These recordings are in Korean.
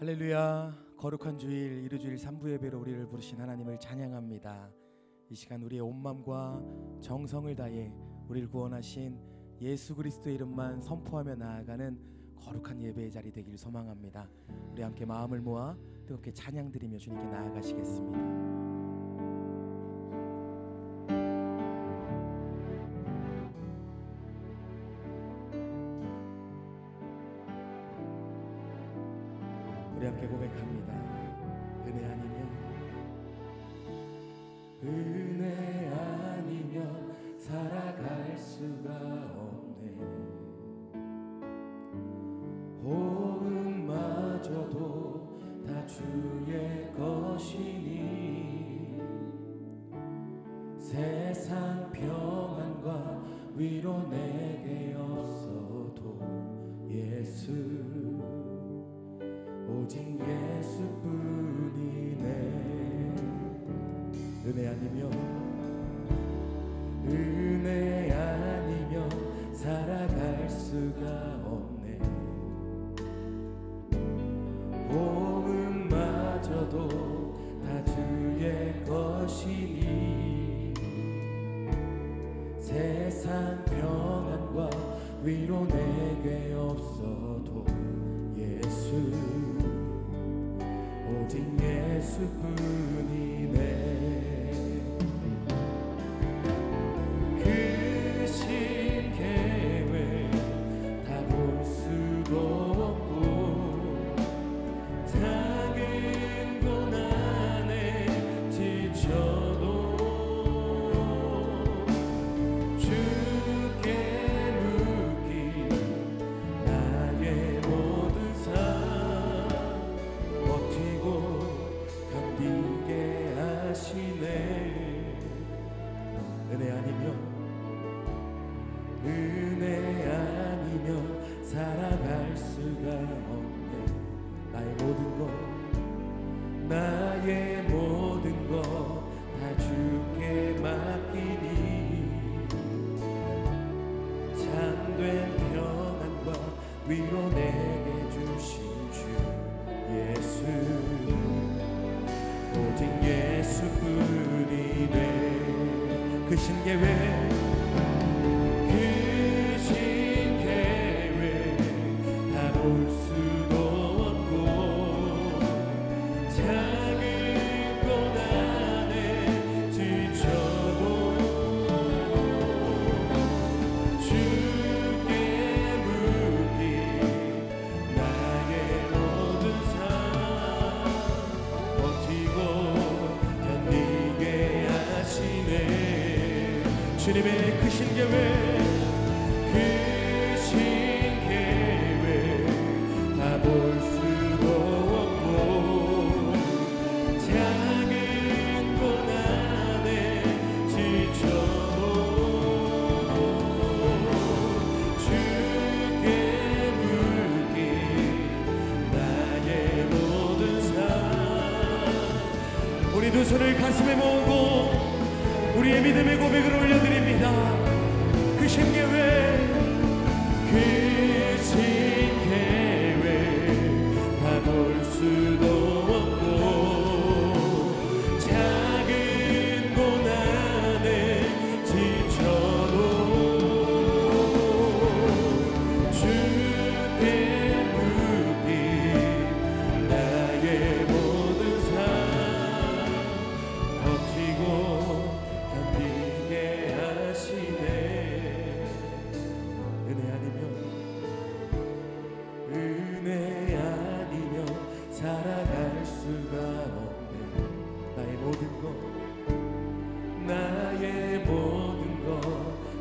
할렐루야. 거룩한 주일 이루주일 3부 예배로 우리를 부르신 하나님을 찬양합니다. 이 시간 우리의 온 마음과 정성을 다해 우리를 구원하신 예수 그리스도의 이름만 선포하며 나아가는 거룩한 예배의 자리 되길 소망합니다. 우리 함께 마음을 모아 뜨겁게 찬양드리며 주님께 나아가시겠습니다. 우리 함께 고백합니다. 은혜 아니면 살아갈 수가 없네. 호흡마저도 다 주의 것이니 세상 평안과 위로 내게 없어도 예수 오직 예수뿐이네. 은혜 아니면 살아갈 수가 없네. 호흡마저도 다 주의 것이니 세상 평안과 위로 내게 없어도 예수 오직 예수뿐이네. 크신 계획 다 볼 수도 없고 작은 고난에 지쳐도 주께 묻기 나의 모든 삶 버티고 견디게 하시네. 은혜 아니면 살아갈 수가 없네. 나의 모든 것 다 주께 맡기니 참된 평안과 위로 내게 주신 주 예수 오직 예수뿐이네. 크신 계획 다 볼 수도 없고 작은 고난에 지쳐도 주께 묻기 나의 모든 삶 버티고 견디게 하시네. 주님의 크신 계획 다 볼 수도 없고 작은 고난에 지쳐도 주께 묻기 나의 모든 삶. 우리 두 손을 가슴에 모으고 우리의 믿음의 고백을 올려드립니다. 크신 계획 다 볼 수도 없고 작은 고난에 지쳐도 주께 묻기 나의 모든 삶 버티고 견디게 하시네. 은혜 아니면 살아갈 수가 없네. 나의 모든 것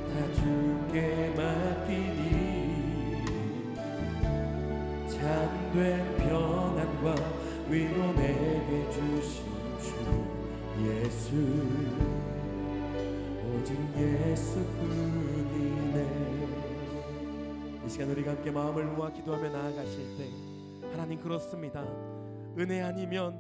다 주께 맡기니 참된 평안과 위로 내게 주신 주 예수 오직 예수뿐이네. 이 시간 우리가 함께 마음을 모아 기도하며 나아가실 때 하나님 그렇습니다. 은혜 아니면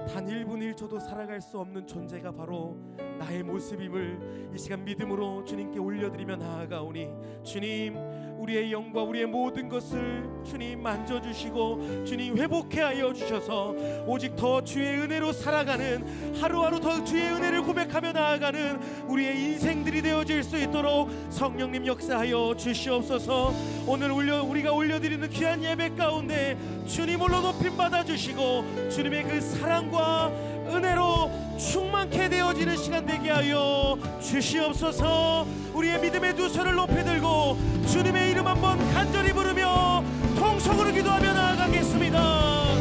단 1분 1초도 살아갈 수 없는 존재가 바로 나의 모습임을 이 시간 믿음으로 주님께 올려드리며 나아가오니 주님 우리의 영과 우리의 모든 것을 주님 만져주시고 주님 회복해 하여 주셔서 오직 더 주의 은혜로 살아가는, 하루하루 더 주의 은혜를 고백하며 나아가는 우리의 인생들이 되어질 수 있도록 성령님 역사하여 주시옵소서. 오늘 우리가 올려드리는 귀한 예배 가운데 주님으로 높임 받아주시고 주님의 그 사랑과 은혜로 충만케 되어지는 시간 되게 하여 주시옵소서. 우리의 믿음의 두 손을 높이 들고 주님의 이름 한번 간절히 부르며 통성으로 기도하며 나아가겠습니다.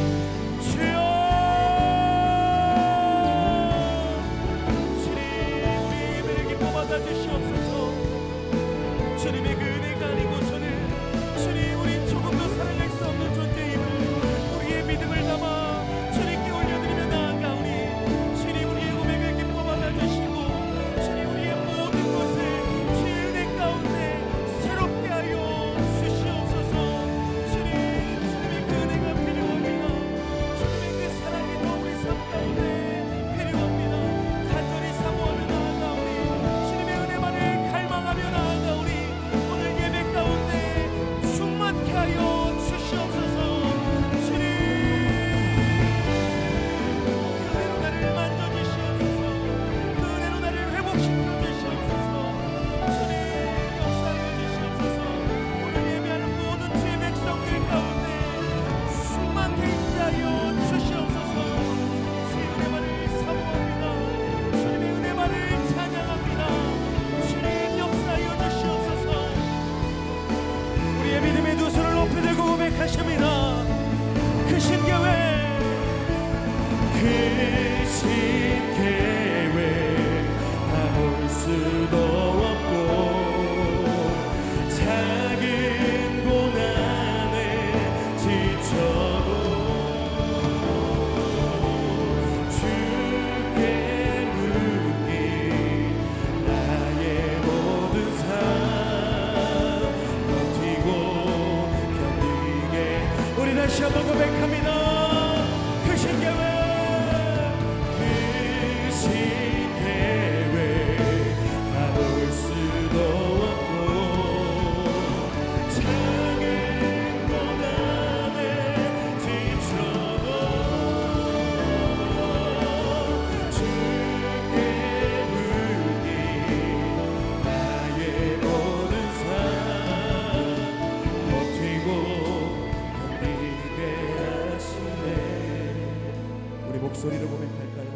주여, 주님 우리의 예배를 기뻐 받아주시옵소서. 주님의 그 은혜가 아니고서는 주님 우린 조금도 살아갈 수 없는 존재임을 우리의 믿음을 담아 주님께 올려드리며 나아가오니 주님 우리의 고백을 기뻐 받아주시고 주님 우리의 모든 것을 주의 은혜 가운데 새롭게 하여 주시옵소서. 주님의 그 은혜가 필요합니다. 주님의 그 사랑이 더 우리 삶 가운데 필요합니다. 간절히 사모하며 나아가오니 주님의 은혜만을 갈망하며 나아가오니 오늘 예배 가운데 충만케 하여 주시옵소서. 주님 그 은혜로 나를 만져주시옵소서. 그 은혜로 나를 회복시켜 주시옵소서. 주님 역사하여 주시옵소서. 오늘 예배하는 모든 주의 백성들 가운데 충만케 있게 하여 주시옵소서. 주의 은혜만을 사모합니다. 주님의 은혜만을 찬양합니다. 주님 역사하여 주시옵소서. 우리의 믿음의 두 손을 높이 들고 고백하십니다. 크신 계획, 크신 계획 다 볼 수도 없고 작은 고난에 지쳐도 주께 묻기 나의 모든 삶 버티고 견디게. 우리 다시 한번 고백합니다. 크신 계획, 크신 계획 다 볼 수도 없고 작은 고난에 지쳐도 주께 묻기 나의 모든 삶 버티고 견디게 하시네. 우리 목소리로 고백할까요?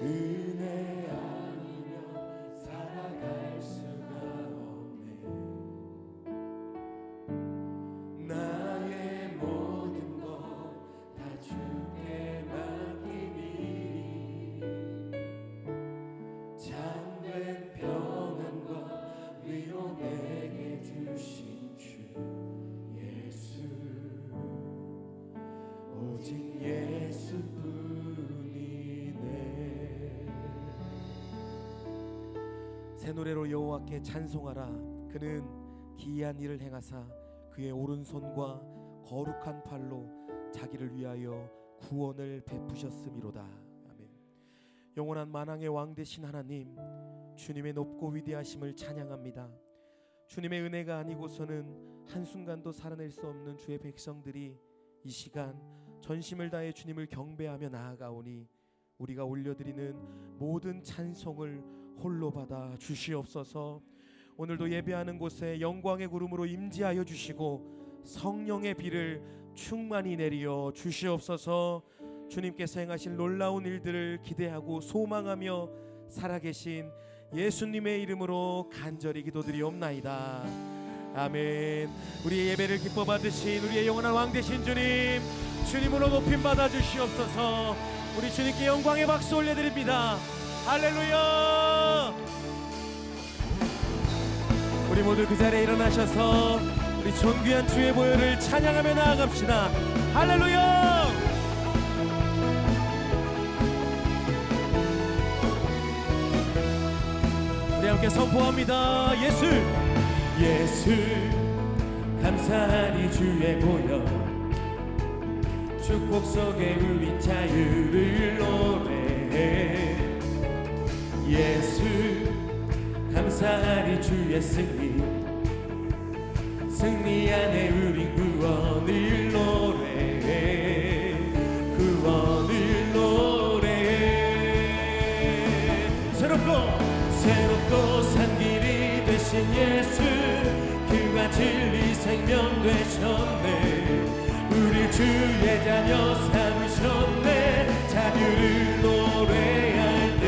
은혜 아니면 살아갈 수가 없네. 나의 모든 것 다 주께 맡기니 참된 평안과 위로 내게 주신 주 예수, 오직 예수뿐이네. 새 노래로 여호와께 찬송하라. 그는 기이한 일을 행하사 그의 오른손과 거룩한 팔로 자기를 위하여 구원을 베푸셨음이로다. 아멘. 영원한 만왕의 왕 되신 하나님, 주님의 높고 위대하심을 찬양합니다. 주님의 은혜가 아니고서는 한순간도 살아낼 수 없는 주의 백성들이 이 시간 전심을 다해 주님을 경배하며 나아가오니 우리가 올려드리는 모든 찬송을 홀로 받아 주시옵소서. 오늘도 예배하는 곳에 영광의 구름으로 임재하여 주시고 성령의 비를 충만히 내리어 주시옵소서. 주님께서 행하실 놀라운 일들을 기대하고 소망하며 살아계신 예수님의 이름으로 간절히 기도드리옵나이다. 아멘. 우리의 예배를 기뻐 받으신 우리의 영원한 왕 되신 주님, 주님으로 높임 받아 주시옵소서. 우리 주님께 영광의 박수 올려드립니다. 할렐루야. 우리 모두 그 자리에 일어나셔서 우리 존귀한 주의 보혈을 찬양하며 나아갑시다. 할렐루야. 우리 함께 선포합니다. 예수, 예수 감사하니 주의 보혈, 축복 속에 우리 자유를 노래해. 예수 감사하니 주의 승리, 승리 안에 우린 구원을 노래해 구원을 노래해 새롭고 산 길이 되신 예수 그가 진리 생명 되셨네 우리 주의 자녀 삼으셨네 자유를 노래할 때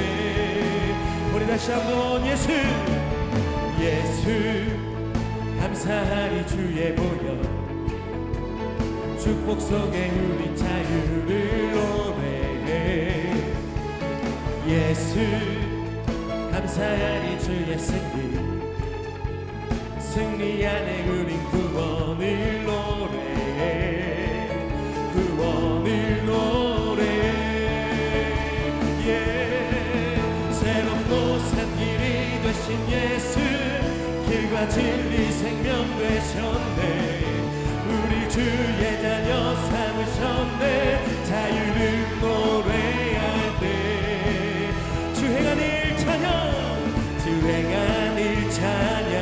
우리 다시 한번 예수 감사하리 주의 보혈 축복 속에 우리 자유를 노래해 예수 감사하리 주의 승리 안에 우린 구원을 노래해 구원을 노래해 새롭고 산 길이 되신 예수 길과 진리 생명 되셨네 우리 주의 자녀 삼으셨네 자유를 노래할 때 주행하는 찬양 주행하는 찬양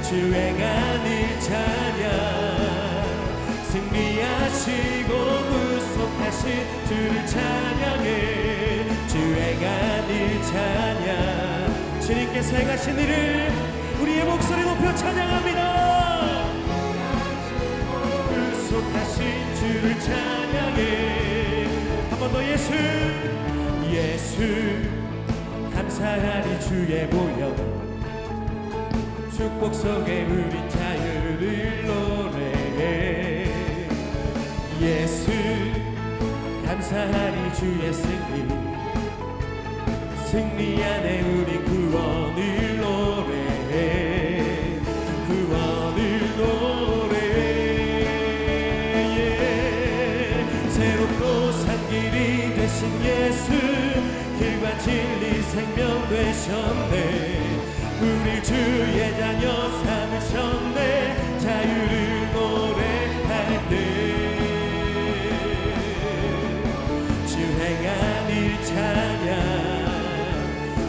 주행하는 찬양 승리하시고 구속하신 주를 찬양해 주행하는 찬양 주님께서 행하신 일을 우리의 목소리 높여 찬양합니다 구속하신 주를 찬양해 한 번 더 예수 감사하리 주의 보혈 축복 속에 우리 자유를 노래해 예수 감사하리 주의 승리 안에 우리 구원을 노래해 구원을 노래해 새롭고 산 길이 되신 예수 길과 진리 생명 되셨네 우리 주의 자녀 삼으셨네 자유를 노래할 때 주행하니 찬양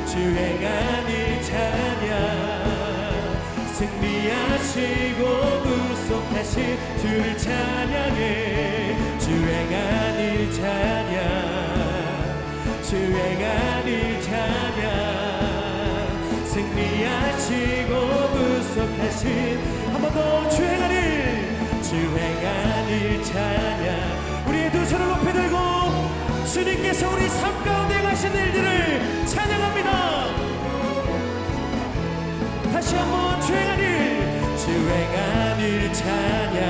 주행하니 찬양 승리하시고 구속하신 주를 찬양해 주행하니 찬양 주행하니 찬양 승리하시고 구속하신 한 번 더 주행하니 찬양 우리의 두 손을 높이 들고 주님께서 우리 삶 가운데 하신 일들을 찬양합니다 다시 한번 주행하니 찬양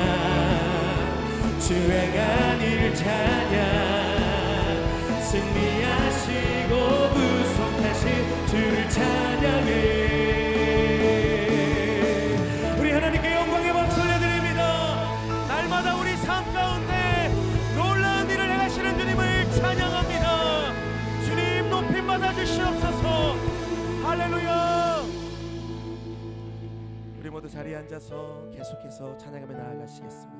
주행하니 찬양 승리하시고 구속하신 주를 찬양해 우리 하나님께 영광의 박수 올려드립니다 날마다 우리 삶 가운데 놀라운 일을 행하시는 주님을 찬양합니다 주님 높임 받아주시옵소서 할렐루야 우리 모두 자리에 앉아서 계속해서 찬양하며 나아가시겠습니다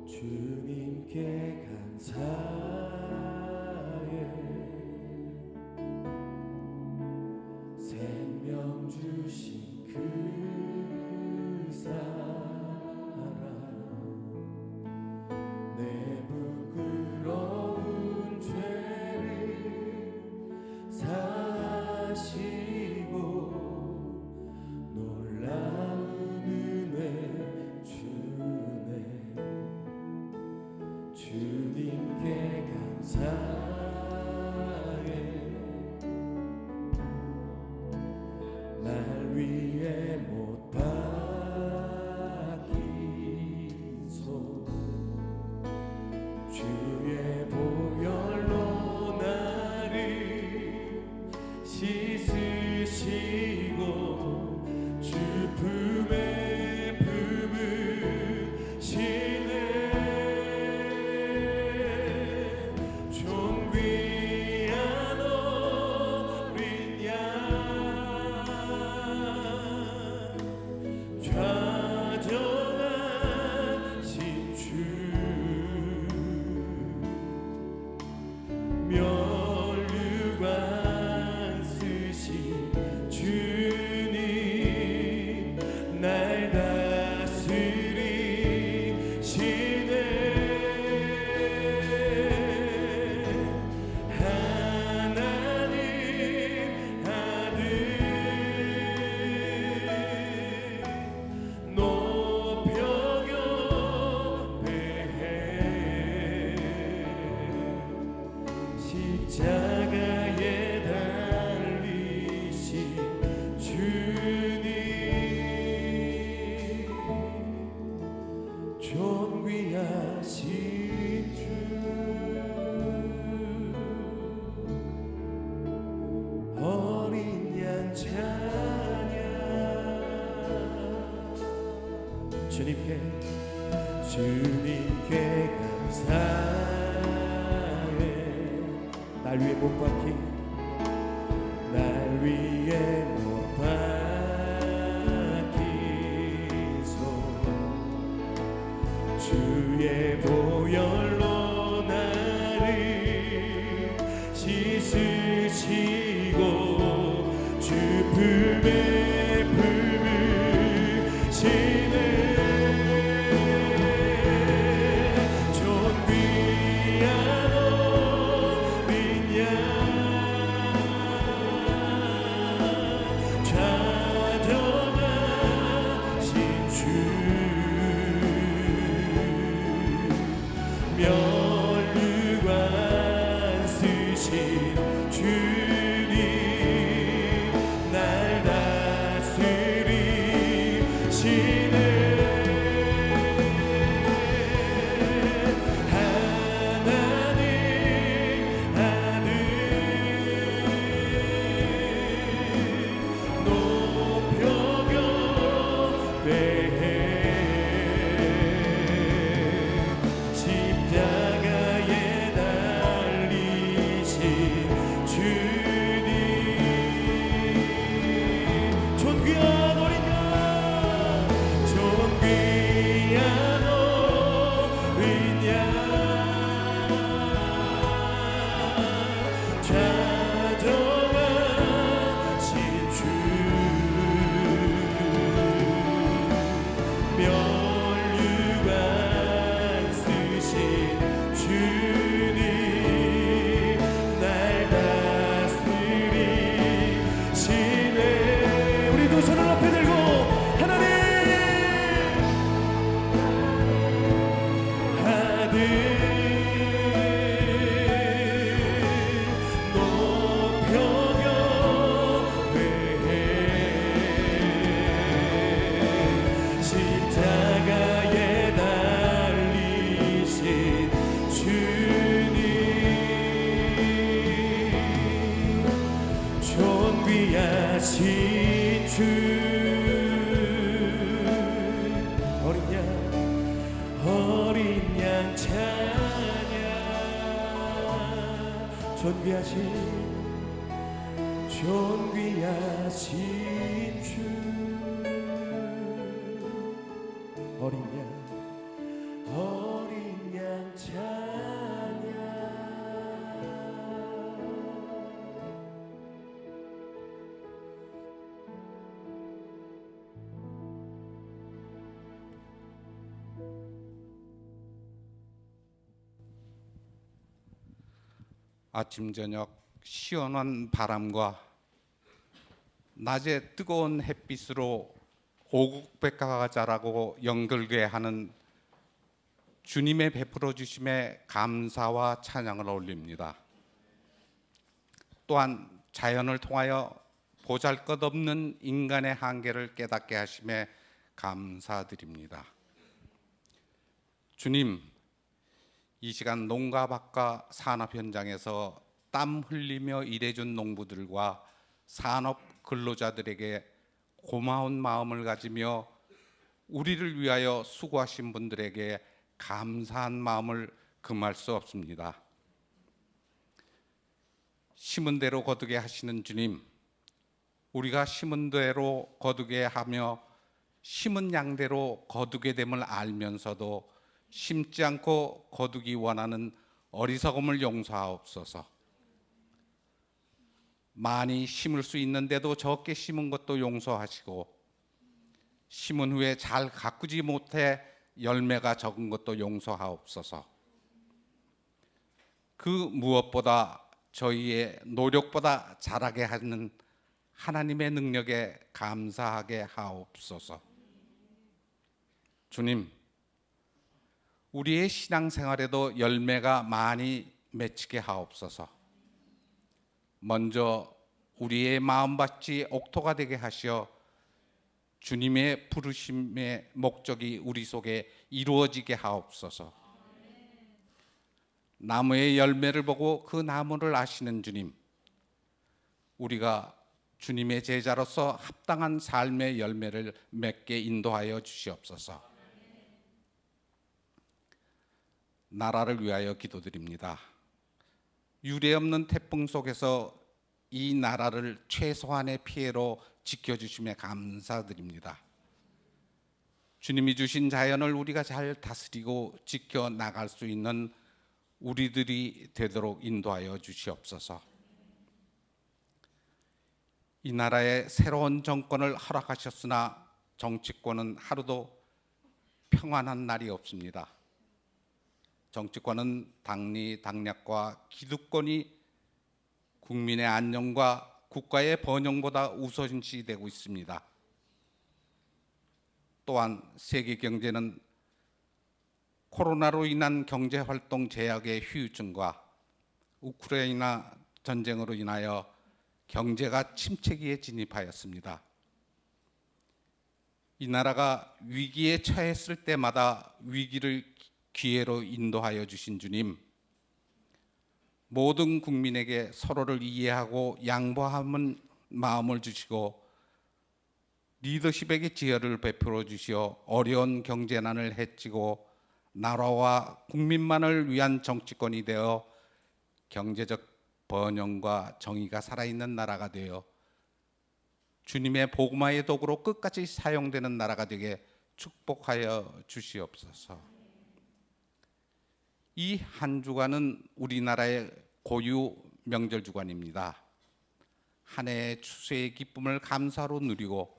주님께 감사해 생명 주신 그 사랑 내 부끄러운 죄를 사시고 놀라운 은혜 주네 주님께 감사해 날 위해 못 박히소 주의 보혈로 나를 씻으 십자가에 달리신 주님, 존귀하신 주, 어린 양 찬양, 주님께 감사해. 날 위해 못 박힌, 날 위해 못 박힌 손, 주의 보혈로 나를 씻으시고 주 품에 품으시네. 면류관 쓰신 주님, 날 다스리시네. 하나님 아들 높여 경배해. 십자가에 달리신 주님, 존귀한 어린 양, 존귀한 어린 양, 찾아가신 주, 면류관 쓰신 주님, 날 다스리시네. 우리 두 손을 높이 들고 하나님 아들 높여 경배해. 십자가에 달리신 주님, 존귀하신 주, 어린 양 찬양, 존귀하신 주, 어린 양 찬양. 아침 저녁 시원한 바람과 낮에 뜨거운 햇빛으로 오국백화자라고 연결되게 하는 주님의 베풀어 주심에 감사와 찬양을 올립니다. 또한 자연을 통하여 보잘것없는 인간의 한계를 깨닫게 하심에 감사드립니다. 주님, 이 시간 농가 밭과 산업 현장에서 땀 흘리며 일해준 농부들과 산업 근로자들에게 고마운 마음을 가지며 우리를 위하여 수고하신 분들에게 감사한 마음을 금할 수 없습니다. 심은 대로 거두게 하시는 주님, 우리가 심은 대로 거두게 하며 심은 양대로 거두게 됨을 알면서도 심지 않고 거두기 원하는 어리석음을 용서하옵소서. 많이 심을 수 있는데도 적게 심은 것도 용서하시고, 심은 후에 잘 가꾸지 못해 열매가 적은 것도 용서하옵소서. 그 무엇보다 저희의 노력보다 잘하게 하는 하나님의 능력에 감사하게 하옵소서. 주님, 우리의 신앙생활에도 열매가 많이 맺히게 하옵소서. 먼저 우리의 마음밭이 옥토가 되게 하시어 주님의 부르심의 목적이 우리 속에 이루어지게 하옵소서. 나무의 열매를 보고 그 나무를 아시는 주님, 우리가 주님의 제자로서 합당한 삶의 열매를 맺게 인도하여 주시옵소서. 나라를 위하여 기도드립니다. 유례없는 태풍 속에서 이 나라를 최소한의 피해로 지켜주심에 감사드립니다. 주님이 주신 자연을 우리가 잘 다스리고 지켜나갈 수 있는 우리들이 되도록 인도하여 주시옵소서. 이 나라에 새로운 정권을 허락하셨으나 정치권은 하루도 평안한 날이 없습니다. 정치권은 당리, 당략과 기득권이 국민의 안녕과 국가의 번영보다 우선시되고 있습니다. 또한 세계 경제는 코로나로 인한 경제활동 제약의 후유증과 우크라이나 전쟁으로 인하여 경제가 침체기에 진입하였습니다. 이 나라가 위기에 처했을 때마다 위기를 기회로 인도하여 주신 주님, 모든 국민에게 서로를 이해하고 양보하는 마음을 주시고 리더십에게 지혜를 베풀어 주시어 어려운 경제난을 해치고 나라와 국민만을 위한 정치권이 되어 경제적 번영과 정의가 살아있는 나라가 되어 주님의 복음화의 도구로 끝까지 사용되는 나라가 되게 축복하여 주시옵소서. 이 한 주간은 우리나라의 고유 명절 주간입니다. 한 해의 추수의 기쁨을 감사로 누리고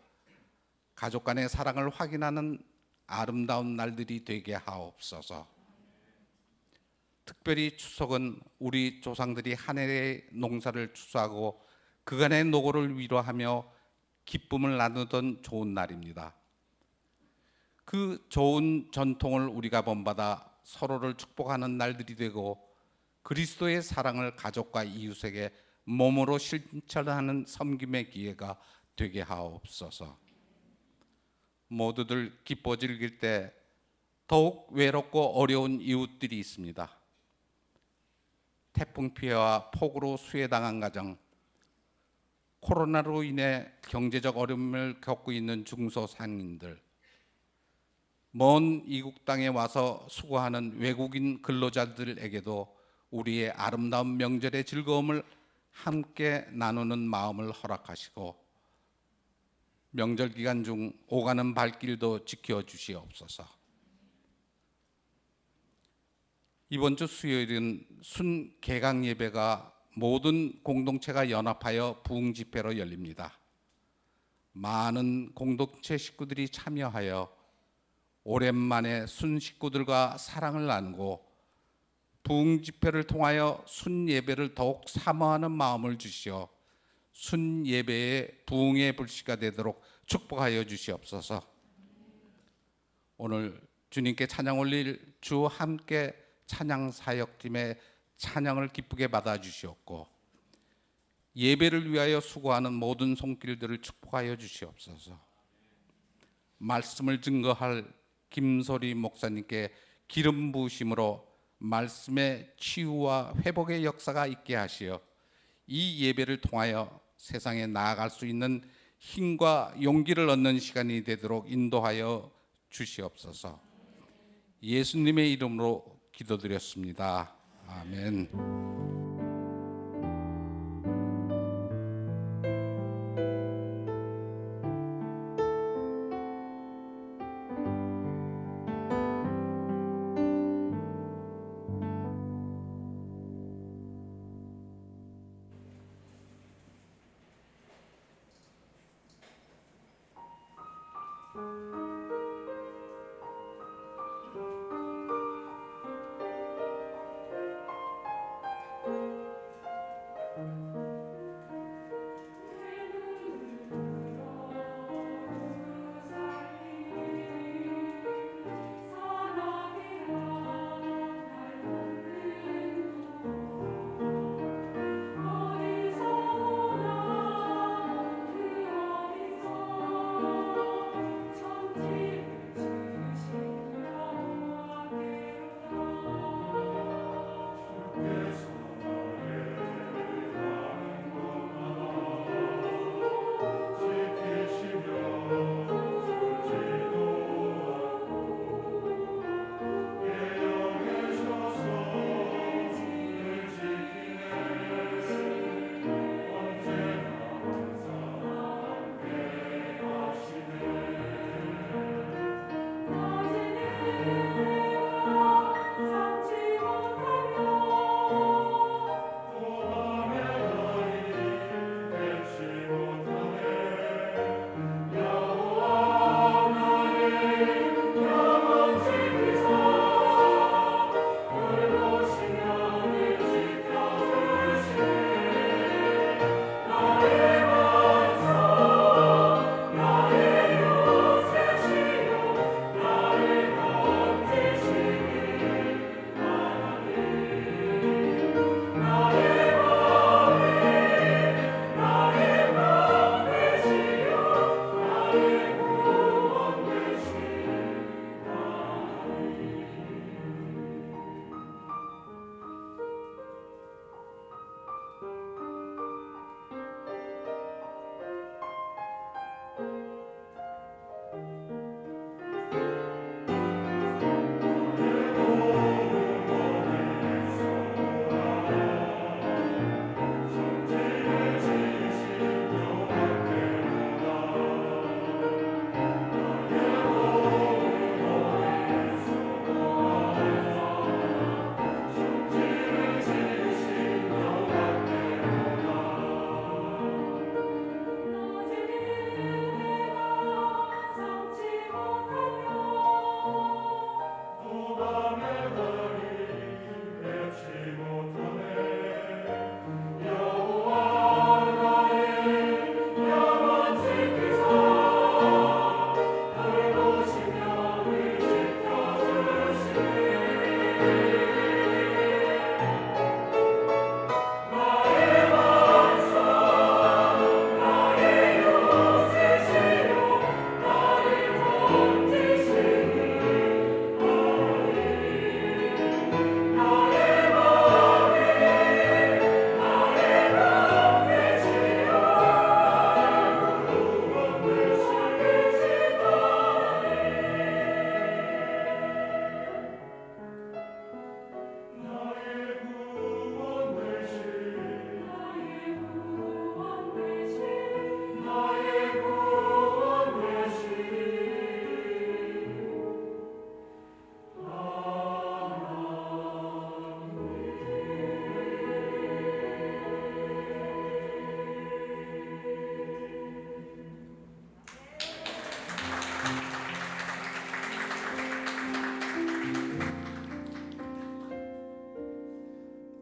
가족 간의 사랑을 확인하는 아름다운 날들이 되게 하옵소서. 특별히 추석은 우리 조상들이 한 해의 농사를 추수하고 그간의 노고를 위로하며 기쁨을 나누던 좋은 날입니다. 그 좋은 전통을 우리가 본받아 서로를 축복하는 날들이 되고 그리스도의 사랑을 가족과 이웃에게 몸으로 실천하는 섬김의 기회가 되게 하옵소서. 모두들 기뻐 즐길 때 더욱 외롭고 어려운 이웃들이 있습니다. 태풍 피해와 폭우로 수해당한 가정, 코로나로 인해 경제적 어려움을 겪고 있는 중소상인들, 먼 이국 땅에 와서 수고하는 외국인 근로자들에게도 우리의 아름다운 명절의 즐거움을 함께 나누는 마음을 허락하시고 명절 기간 중 오가는 발길도 지켜주시옵소서. 이번 주 수요일은 순개강 예배가 모든 공동체가 연합하여 부흥 집회로 열립니다. 많은 공동체 식구들이 참여하여 오랜만에 순 식구들과 사랑을 나누고 부흥 집회를 통하여 순 예배를 더욱 사모하는 마음을 주시어 순 예배의 부흥의 불씨가 되도록 축복하여 주시옵소서. 오늘 주님께 찬양 올릴 주 함께 찬양 사역팀의 찬양을 기쁘게 받아 주시옵고 예배를 위하여 수고하는 모든 손길들을 축복하여 주시옵소서. 말씀을 증거할 김소리 목사님께 기름 부으심으로 말씀의 치유와 회복의 역사가 있게 하시어 이 예배를 통하여 세상에 나아갈 수 있는 힘과 용기를 얻는 시간이 되도록 인도하여 주시옵소서. 예수님의 이름으로 기도드렸습니다. 아멘.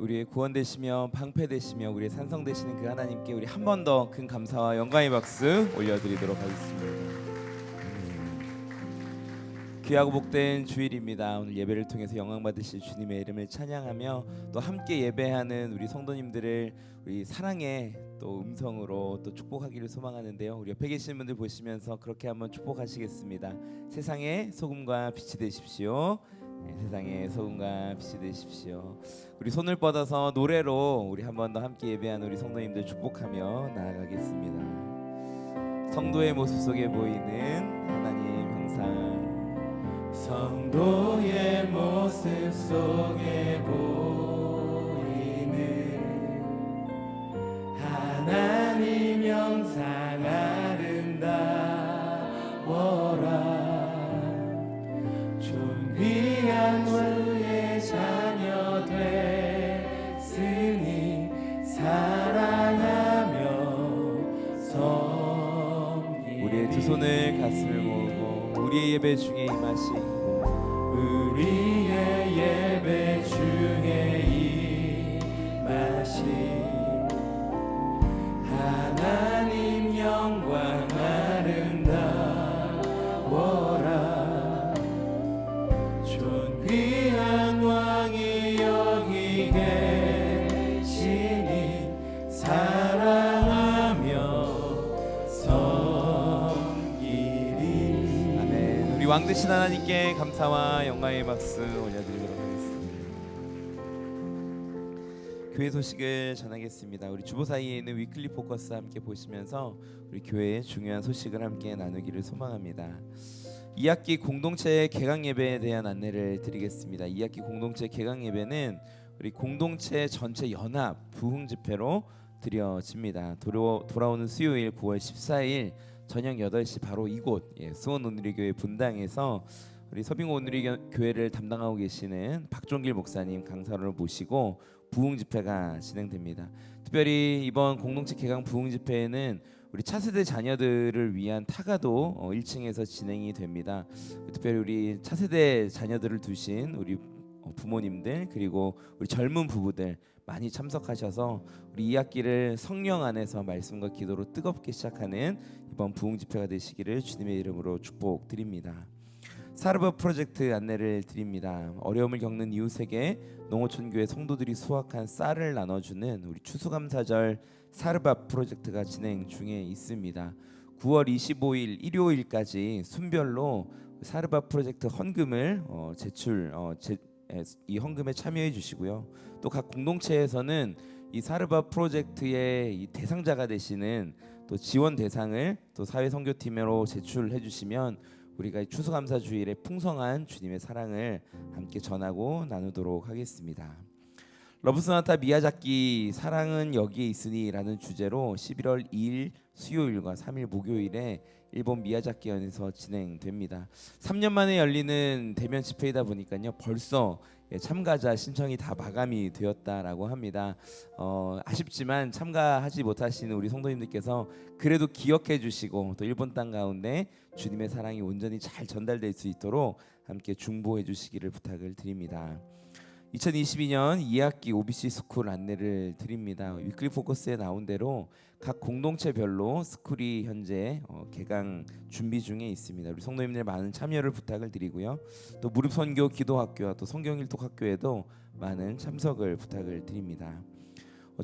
우리의 구원 되시며 방패 되시며 우리의 산성 되시는 그 하나님께 우리 한 번 더 큰 감사와 영광의 박수 올려드리도록 하겠습니다. 귀하고 복된 주일입니다. 오늘 예배를 통해서 영광 받으실 주님의 이름을 찬양하며 또 함께 예배하는 우리 성도님들을 우리 사랑의 또 음성으로 또 축복하기를 소망하는데요. 우리 옆에 계신 분들 보시면서 그렇게 한번 축복하시겠습니다. 세상의 소금과 빛이 되십시오. 네, 세상의 소금과 빛이 되십시오. 우리 손을 뻗어서 노래로 우리 한 번 더 함께 예배하는 우리 성도님들 축복하며 나아가겠습니다. 성도의 모습 속에 보이는 하나님 형상, 성도의 모습 속에 보이는 하나님 형상 아름다워라. 존귀한 주의 자녀 됐으니 사랑하며 섬기리. 우리의 두 손을 가슴을 모으고 우리의 예배 중에 임하신 우리의 예배 중에 임하신 하나님 영광 아름다워라. 존귀한 왕이 여기 계시니 사랑하며 섬기리. 아멘. 우리 왕 되신 하나님께 감사와 영광의 박수 올려드리도록 하겠습니다. 교회 소식을 전하겠습니다. 우리 주보 사이에 있는 위클리 포커스 함께 보시면서 우리 교회의 중요한 소식을 함께 나누기를 소망합니다. 2학기 공동체 개강 예배에 대한 안내를 드리겠습니다. 2학기 공동체 개강 예배는 우리 공동체 전체 연합 부흥 집회로 드려집니다. 돌아오는 수요일 9월 14일 저녁 8시 바로 이곳 수원 온누리교회 분당에서 우리 서빙호 온누리교회를 담당하고 계시는 박종길 목사님 강사를 모시고 부흥 집회가 진행됩니다. 특별히 이번 공동체 개강 부흥 집회에는 우리 차세대 자녀들을 위한 타가도 1층에서 진행이 됩니다. 특별히 우리 차세대 자녀들을 두신 우리 부모님들 그리고 우리 젊은 부부들 많이 참석하셔서 우리 2학기를 성령 안에서 말씀과 기도로 뜨겁게 시작하는 이번 부흥 집회가 되시기를 주님의 이름으로 축복드립니다. 사르바 프로젝트 안내를 드립니다. 어려움을 겪는 이웃에게 농어촌교회 성도들이 수확한 쌀을 나눠주는 우리 추수감사절 사르바 프로젝트가 진행 중에 있습니다. 9월 25일 일요일까지 순별로 사르바 프로젝트 헌금을 이 헌금에 참여해 주시고요. 또 각 공동체에서는 이 사르바 프로젝트의 이 대상자가 되시는 또 지원 대상을 또 사회 선교팀으로 제출해 주시면 우리가 추수감사 주일에 풍성한 주님의 사랑을 함께 전하고 나누도록 하겠습니다. 러브소나타 미야자키 사랑은 여기에 있으니라는 주제로 11월 2일 수요일과 3일 목요일에 일본 미야자키현에서 진행됩니다. 3년 만에 열리는 대면 집회이다 보니까요 벌써 참가자 신청이 다 마감이 되었다라고 합니다. 아쉽지만 참가하지 못하시는 우리 성도님들께서 그래도 기억해 주시고 또 일본 땅 가운데 주님의 사랑이 온전히 잘 전달될 수 있도록 함께 중보해 주시기를 부탁을 드립니다. 2022년 2학기 OBC 스쿨 안내를 드립니다. 위클리 포커스에 나온 대로 각 공동체별로 스쿨이 현재 개강 준비 중에 있습니다. 우리 성도님들 많은 참여를 부탁을 드리고요. 또 무릎선교 기도학교와 또 성경일독학교에도 많은 참석을 부탁을 드립니다.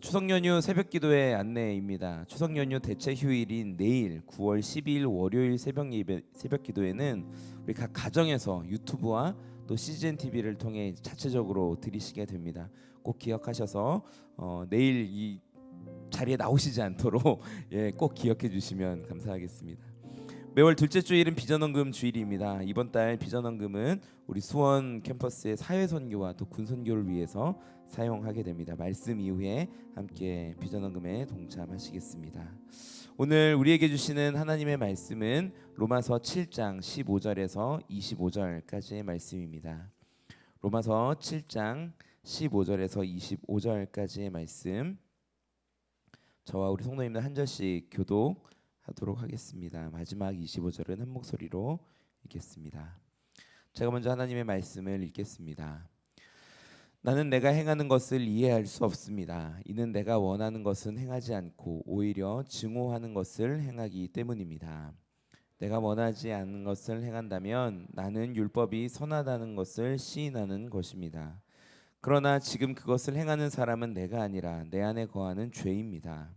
추석 연휴 새벽 기도회 안내입니다. 추석 연휴 대체 휴일인 내일 9월 12일 월요일 새벽 기도회는 우리 각 가정에서 유튜브와 또 CGN TV를 통해 자체적으로 들으시게 됩니다. 꼭 기억하셔서 내일 이 자리에 나오시지 않도록 꼭 기억해 주시면 감사하겠습니다. 매월 둘째 주일은 비전헌금 주일입니다. 이번 달 비전헌금은 우리 수원 캠퍼스의 사회선교와 또 군선교를 위해서 사용하게 됩니다. 말씀 이후에 함께 비전헌금에 동참하시겠습니다. 오늘 우리에게 주시는 하나님의 말씀은 로마서 7장 15절에서 25절까지의 말씀입니다. 로마서 7장 15절에서 25절까지의 말씀, 저와 우리 성도님들 한 절씩 교독하도록 하겠습니다. 마지막 25절은 한 목소리로 읽겠습니다. 제가 먼저 하나님의 말씀을 읽겠습니다. 나는 내가 행하는 것을 이해할 수 없습니다. 이는 내가 원하는 것은 행하지 않고 오히려 증오하는 것을 행하기 때문입니다. 내가 원하지 않는 것을 행한다면 나는 율법이 선하다는 것을 시인하는 것입니다. 그러나 지금 그것을 행하는 사람은 내가 아니라 내 안에 거하는 죄입니다.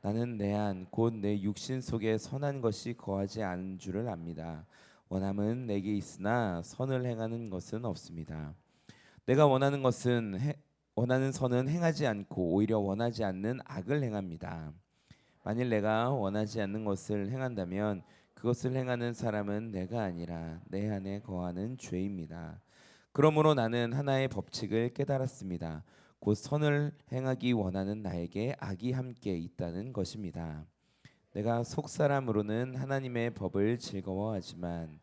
나는 내 안 곧 내 육신 속에 선한 것이 거하지 않은 줄을 압니다. 원함은 내게 있으나 선을 행하는 것은 없습니다. 내가 원하는 선은 행하지 않고 오히려 원하지 않는 악을 행합니다. 만일 내가 원하지 않는 것을 행한다면 그것을 행하는 사람은 내가 아니라 내 안에 거하는 죄입니다. 그러므로 나는 하나의 법칙을 깨달았습니다. 곧 선을 행하기 원하는 나에게 악이 함께 있다는 것입니다. 내가 속사람으로는 하나님의 법을 즐거워하지만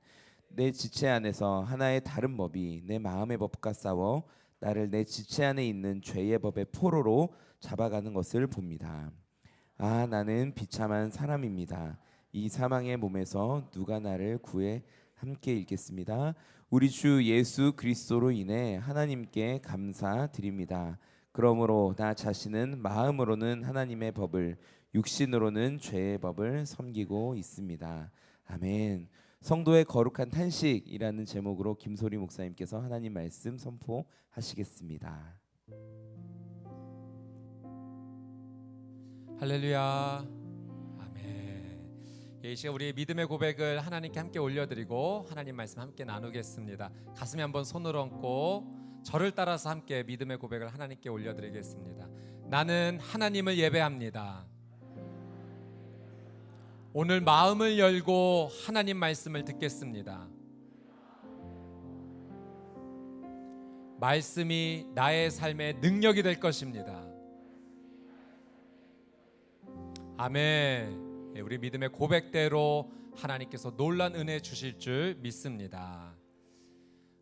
내 지체 안에서 하나의 다른 법이 내 마음의 법과 싸워 나를 내 지체 안에 있는 죄의 법의 포로로 잡아가는 것을 봅니다. 아, 나는 비참한 사람입니다. 이 사망의 몸에서 누가 나를 구해? 함께 읽겠습니다. 우리 주 예수 그리스도로 인해 하나님께 감사드립니다. 그러므로 나 자신은 마음으로는 하나님의 법을, 육신으로는 죄의 법을 섬기고 있습니다. 아멘. 성도의 거룩한 탄식이라는 제목으로 김소리 목사님께서 하나님 말씀 선포하시겠습니다. 할렐루야. 아멘. 이 시간 우리의 믿음의 고백을 하나님께 함께 올려드리고 하나님 말씀 함께 나누겠습니다. 가슴에 한번 손을 얹고 저를 따라서 함께 믿음의 고백을 하나님께 올려드리겠습니다. 나는 하나님을 예배합니다. 오늘 마음을 열고 하나님 말씀을 듣겠습니다. 말씀이 나의 삶의 능력이 될 것입니다. 아멘. 우리 믿음의 고백대로 하나님께서 놀란 은혜 주실 줄 믿습니다.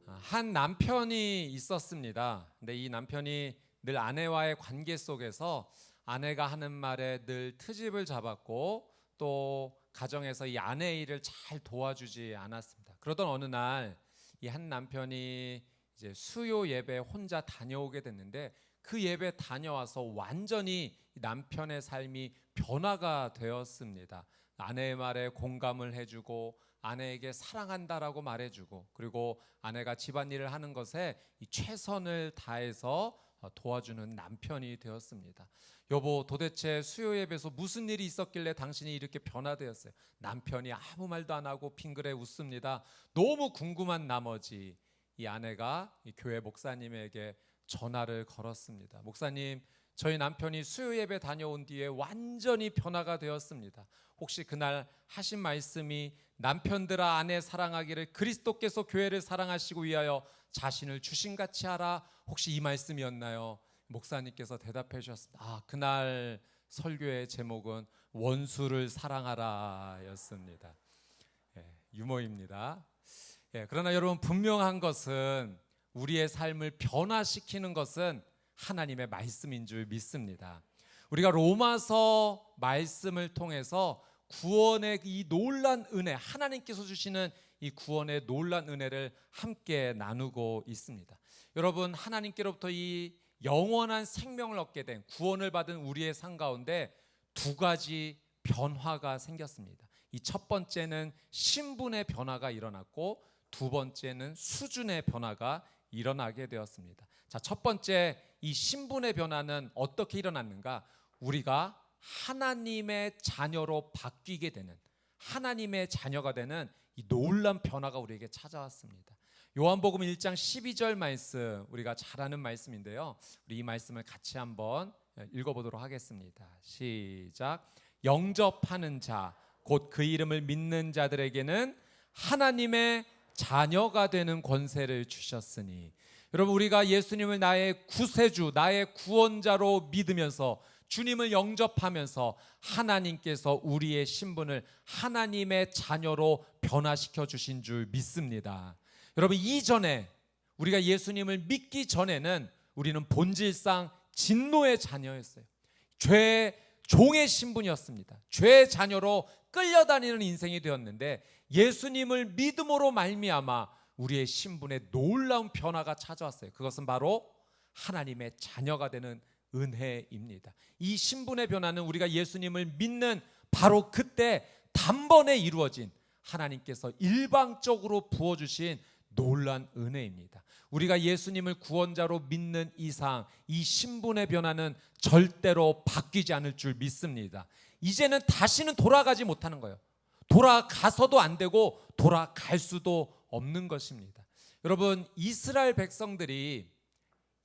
한 남편이 있었습니다. 근데 이 남편이 늘 아내와의 관계 속에서 아내가 하는 말에 늘 트집을 잡았고 또 가정에서 이 아내의 일을 잘 도와주지 않았습니다. 그러던 어느 날 이 한 남편이 이제 수요 예배 혼자 다녀오게 됐는데 그 예배 다녀와서 완전히 남편의 삶이 변화가 되었습니다. 아내의 말에 공감을 해주고 아내에게 사랑한다라고 말해주고 그리고 아내가 집안일을 하는 것에 이 최선을 다해서 도와주는 남편이 되었습니다. 여보, 도대체 수요 예배에서 무슨 일이 있었길래 당신이 이렇게 변화되었어요? 남편이 아무 말도 안 하고 빙그레 웃습니다. 너무 궁금한 나머지 이 아내가 이 교회 목사님에게 전화를 걸었습니다. 목사님, 저희 남편이 수요 예배 다녀온 뒤에 완전히 변화가 되었습니다. 혹시 그날 하신 말씀이 남편들아 아내 사랑하기를 그리스도께서 교회를 사랑하시고 위하여 자신을 주신같이 하라, 혹시 이 말씀이었나요? 목사님께서 대답해 주셨습니다. 아, 그날 설교의 제목은 원수를 사랑하라 였습니다. 유머입니다. 그러나 여러분, 분명한 것은 우리의 삶을 변화시키는 것은 하나님의 말씀인 줄 믿습니다. 우리가 로마서 말씀을 통해서 구원의 이 놀란 은혜, 하나님께서 주시는 이 구원의 놀란 은혜를 함께 나누고 있습니다. 여러분, 하나님께로부터 이 영원한 생명을 얻게 된 구원을 받은 우리의 삶 가운데 두 가지 변화가 생겼습니다. 이 첫 번째는 신분의 변화가 일어났고 두 번째는 수준의 변화가 일어나게 되었습니다. 자, 첫 번째 이 신분의 변화는 어떻게 일어났는가? 우리가 하나님의 자녀로 바뀌게 되는, 하나님의 자녀가 되는 이 놀라운 변화가 우리에게 찾아왔습니다. 요한복음 1장 12절 말씀, 우리가 잘 아는 말씀인데요. 우리 이 말씀을 같이 한번 읽어보도록 하겠습니다. 시작. 영접하는 자, 곧 그 이름을 믿는 자들에게는 하나님의 자녀가 되는 권세를 주셨으니. 여러분, 우리가 예수님을 나의 구세주, 나의 구원자로 믿으면서 주님을 영접하면서 하나님께서 우리의 신분을 하나님의 자녀로 변화시켜 주신 줄 믿습니다. 여러분, 이전에 우리가 예수님을 믿기 전에는 우리는 본질상 진노의 자녀였어요. 죄의 종의 신분이었습니다. 죄의 자녀로 끌려다니는 인생이 되었는데 예수님을 믿음으로 말미암아 우리의 신분에 놀라운 변화가 찾아왔어요. 그것은 바로 하나님의 자녀가 되는 은혜입니다. 이 신분의 변화는 우리가 예수님을 믿는 바로 그때 단번에 이루어진 하나님께서 일방적으로 부어주신 놀란 은혜입니다. 우리가 예수님을 구원자로 믿는 이상 이 신분의 변화는 절대로 바뀌지 않을 줄 믿습니다. 이제는 다시는 돌아가지 못하는 거예요. 돌아가서도 안 되고 돌아갈 수도 없는 것입니다. 여러분, 이스라엘 백성들이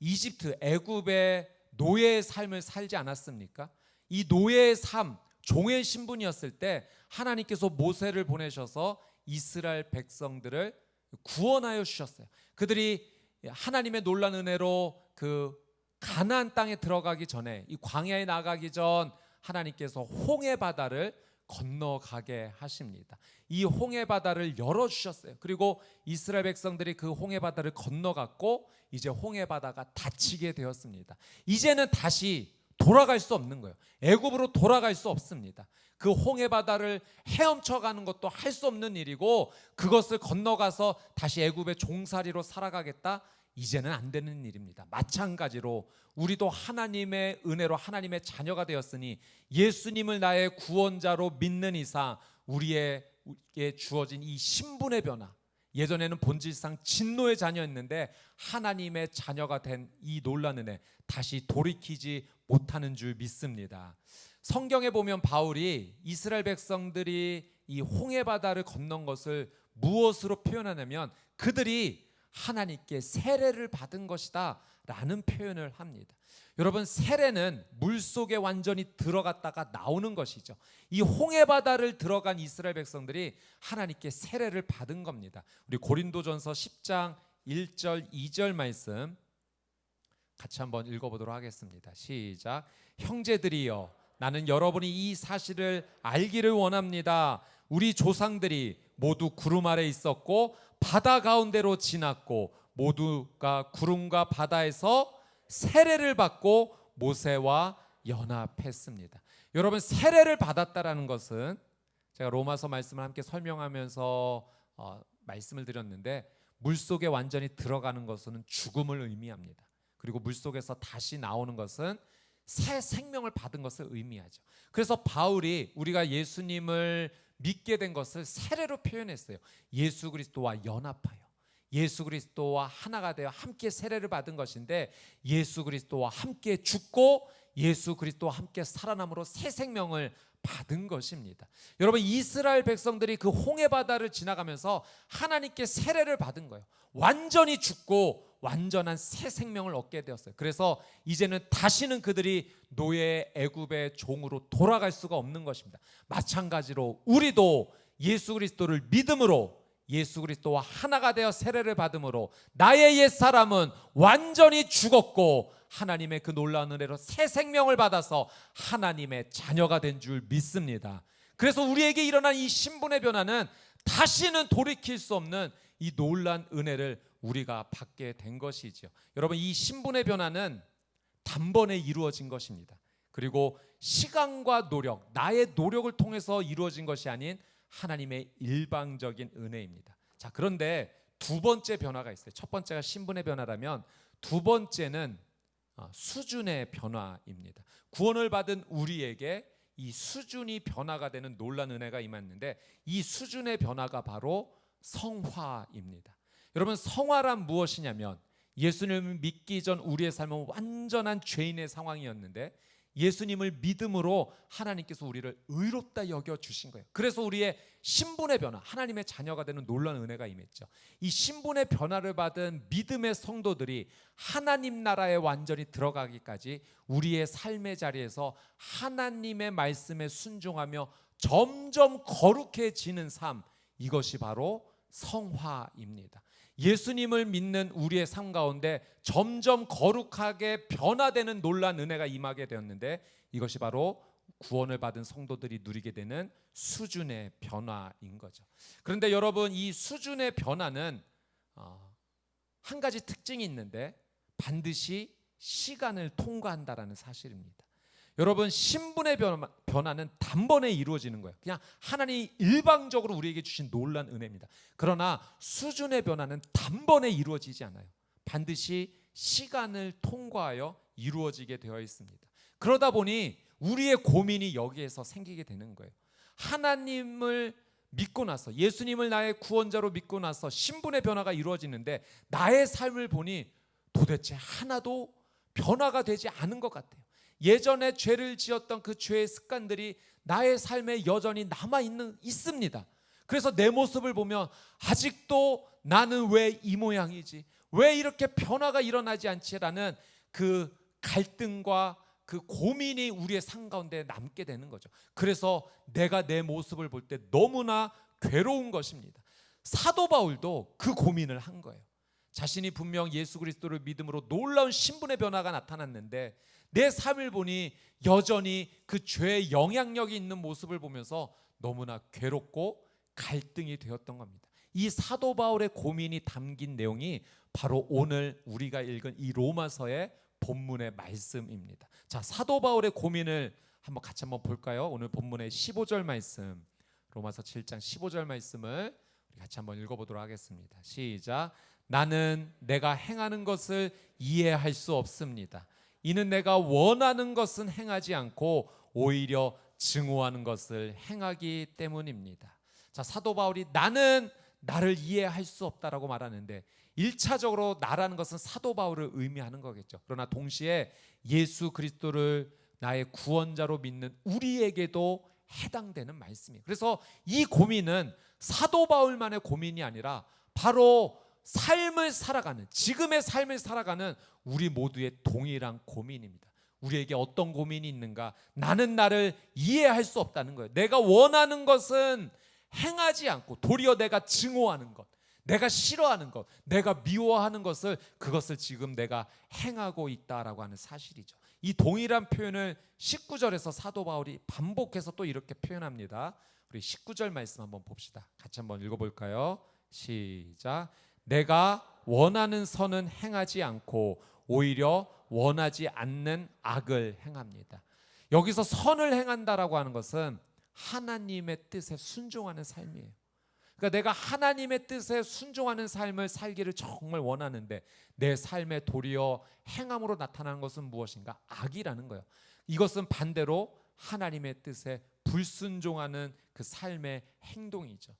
이집트, 애굽의 노예의 삶을 살지 않았습니까? 이 노예의 삶, 종의 신분이었을 때 하나님께서 모세를 보내셔서 이스라엘 백성들을 구원하여 주셨어요. 그들이 하나님의 놀라운 은혜로 그 가나안 땅에 들어가기 전에, 이 광야에 나가기 전 하나님께서 홍해 바다를 건너가게 하십니다. 이 홍해 바다를 열어주셨어요. 그리고 이스라엘 백성들이 그 홍해 바다를 건너갔고 이제 홍해 바다가 닫히게 되었습니다. 이제는 다시 돌아갈 수 없는 거예요. 애굽으로 돌아갈 수 없습니다. 그 홍해 바다를 헤엄쳐가는 것도 할 수 없는 일이고 그것을 건너가서 다시 애굽의 종살이로 살아가겠다? 이제는 안 되는 일입니다. 마찬가지로 우리도 하나님의 은혜로 하나님의 자녀가 되었으니 예수님을 나의 구원자로 믿는 이상 우리에게 주어진 이 신분의 변화, 예전에는 본질상 진노의 자녀였는데 하나님의 자녀가 된 이 놀라운 은혜, 다시 돌이키지 못하는 줄 믿습니다. 성경에 보면 바울이 이스라엘 백성들이 이 홍해 바다를 건넌 것을 무엇으로 표현하냐면 그들이 하나님께 세례를 받은 것이다 라는 표현을 합니다. 여러분, 세례는 물속에 완전히 들어갔다가 나오는 것이죠. 이 홍해 바다를 들어간 이스라엘 백성들이 하나님께 세례를 받은 겁니다. 우리 고린도전서 10장 1절 2절 말씀 같이 한번 읽어보도록 하겠습니다. 시작. 형제들이여, 나는 여러분이 이 사실을 알기를 원합니다. 우리 조상들이 모두 구름 아래 있었고 바다 가운데로 지났고 모두가 구름과 바다에서 세례를 받고 모세와 연합했습니다. 여러분, 세례를 받았다라는 것은 제가 로마서 말씀을 함께 설명하면서 말씀을 드렸는데 물속에 완전히 들어가는 것은 죽음을 의미합니다. 그리고 물속에서 다시 나오는 것은 새 생명을 받은 것을 의미하죠. 그래서 바울이 우리가 예수님을 믿게 된 것을 세례로 표현했어요. 예수 그리스도와 연합하여 예수 그리스도와 하나가 되어 함께 세례를 받은 것인데 예수 그리스도와 함께 죽고 예수 그리스도와 함께 살아남으로 새 생명을 받은 것입니다. 여러분, 이스라엘 백성들이 그 홍해 바다를 지나가면서 하나님께 세례를 받은 거예요. 완전히 죽고 완전한 새 생명을 얻게 되었어요. 그래서 이제는 다시는 그들이 노예 애굽의 종으로 돌아갈 수가 없는 것입니다. 마찬가지로 우리도 예수 그리스도를 믿음으로 예수 그리스도와 하나가 되어 세례를 받음으로 나의 옛사람은 완전히 죽었고 하나님의 그 놀라운 은혜로 새 생명을 받아서 하나님의 자녀가 된 줄 믿습니다. 그래서 우리에게 일어난 이 신분의 변화는 다시는 돌이킬 수 없는 이 놀라운 은혜를 우리가 받게 된 것이죠. 여러분, 이 신분의 변화는 단번에 이루어진 것입니다. 그리고 시간과 노력, 나의 노력을 통해서 이루어진 것이 아닌 하나님의 일방적인 은혜입니다. 자, 그런데 두 번째 변화가 있어요. 첫 번째가 신분의 변화라면 두 번째는 수준의 변화입니다. 구원을 받은 우리에게 이 수준이 변화가 되는 놀라운 은혜가 임했는데 이 수준의 변화가 바로 성화입니다. 여러분, 성화란 무엇이냐면 예수님을 믿기 전 우리의 삶은 완전한 죄인의 상황이었는데 예수님을 믿음으로 하나님께서 우리를 의롭다 여겨주신 거예요. 그래서 우리의 신분의 변화, 하나님의 자녀가 되는 놀라운 은혜가 임했죠. 이 신분의 변화를 받은 믿음의 성도들이 하나님 나라에 완전히 들어가기까지 우리의 삶의 자리에서 하나님의 말씀에 순종하며 점점 거룩해지는 삶, 이것이 바로 성화입니다. 예수님을 믿는 우리의 삶 가운데 점점 거룩하게 변화되는 놀라운 은혜가 임하게 되었는데 이것이 바로 구원을 받은 성도들이 누리게 되는 수준의 변화인 거죠. 그런데 여러분, 이 수준의 변화는 한 가지 특징이 있는데 반드시 시간을 통과한다라는 사실입니다. 여러분, 신분의 변화는 단번에 이루어지는 거예요. 그냥 하나님이 일방적으로 우리에게 주신 놀라운 은혜입니다. 그러나 수준의 변화는 단번에 이루어지지 않아요. 반드시 시간을 통과하여 이루어지게 되어 있습니다. 그러다 보니 우리의 고민이 여기에서 생기게 되는 거예요. 하나님을 믿고 나서, 예수님을 나의 구원자로 믿고 나서 신분의 변화가 이루어지는데 나의 삶을 보니 도대체 하나도 변화가 되지 않은 것 같아요. 예전에 죄를 지었던 그 죄의 습관들이 나의 삶에 여전히 있습니다. 그래서 내 모습을 보면 아직도 나는 왜 이 모양이지? 왜 이렇게 변화가 일어나지 않지라는 그 갈등과 그 고민이 우리의 삶 가운데 남게 되는 거죠. 그래서 내가 내 모습을 볼 때 너무나 괴로운 것입니다. 사도 바울도 그 고민을 한 거예요. 자신이 분명 예수 그리스도를 믿음으로 놀라운 신분의 변화가 나타났는데 내 삶을 보니 여전히 그 죄의 영향력이 있는 모습을 보면서 너무나 괴롭고 갈등이 되었던 겁니다. 이 사도 바울의 고민이 담긴 내용이 바로 오늘 우리가 읽은 이 로마서의 본문의 말씀입니다. 자, 사도 바울의 고민을 같이 한번 볼까요? 오늘 본문의 15절 말씀, 로마서 7장 15절 말씀을 우리 같이 한번 읽어보도록 하겠습니다. 시작. 나는 내가 행하는 것을 이해할 수 없습니다. 이는 내가 원하는 것은 행하지 않고 오히려 증오하는 것을 행하기 때문입니다. 자, 사도 바울이 나는 나를 이해할 수 없다라고 말하는데 1차적으로 나라는 것은 사도 바울을 의미하는 거겠죠. 그러나 동시에 예수 그리스도를 나의 구원자로 믿는 우리에게도 해당되는 말씀이에요. 그래서 이 고민은 사도 바울만의 고민이 아니라 바로 삶을 살아가는, 지금의 삶을 살아가는 우리 모두의 동일한 고민입니다. 우리에게 어떤 고민이 있는가? 나는 나를 이해할 수 없다는 거예요. 내가 원하는 것은 행하지 않고 도리어 내가 증오하는 것, 내가 싫어하는 것, 내가 미워하는 것을, 그것을 지금 내가 행하고 있다라고 하는 사실이죠. 이 동일한 표현을 19절에서 사도 바울이 반복해서 또 이렇게 표현합니다. 우리 19절 말씀 한번 봅시다. 같이 한번 읽어볼까요? 시작. 내가 원하는 선은 행하지 않고 오히려 원하지 않는 악을 행합니다. 여기서 선을 행한다라고 하는 것은 하나님의 뜻에 순종하는 삶이에요. 그러니까 내가 하나님의 뜻에 순종하는 삶을 살기를 정말 원하는데 내 삶에 도리어 행함으로 나타나는 것은 무엇인가? 악이라는 거예요. 이것은 반대로 하나님의 뜻에 불순종하는 그 삶의 행동이죠.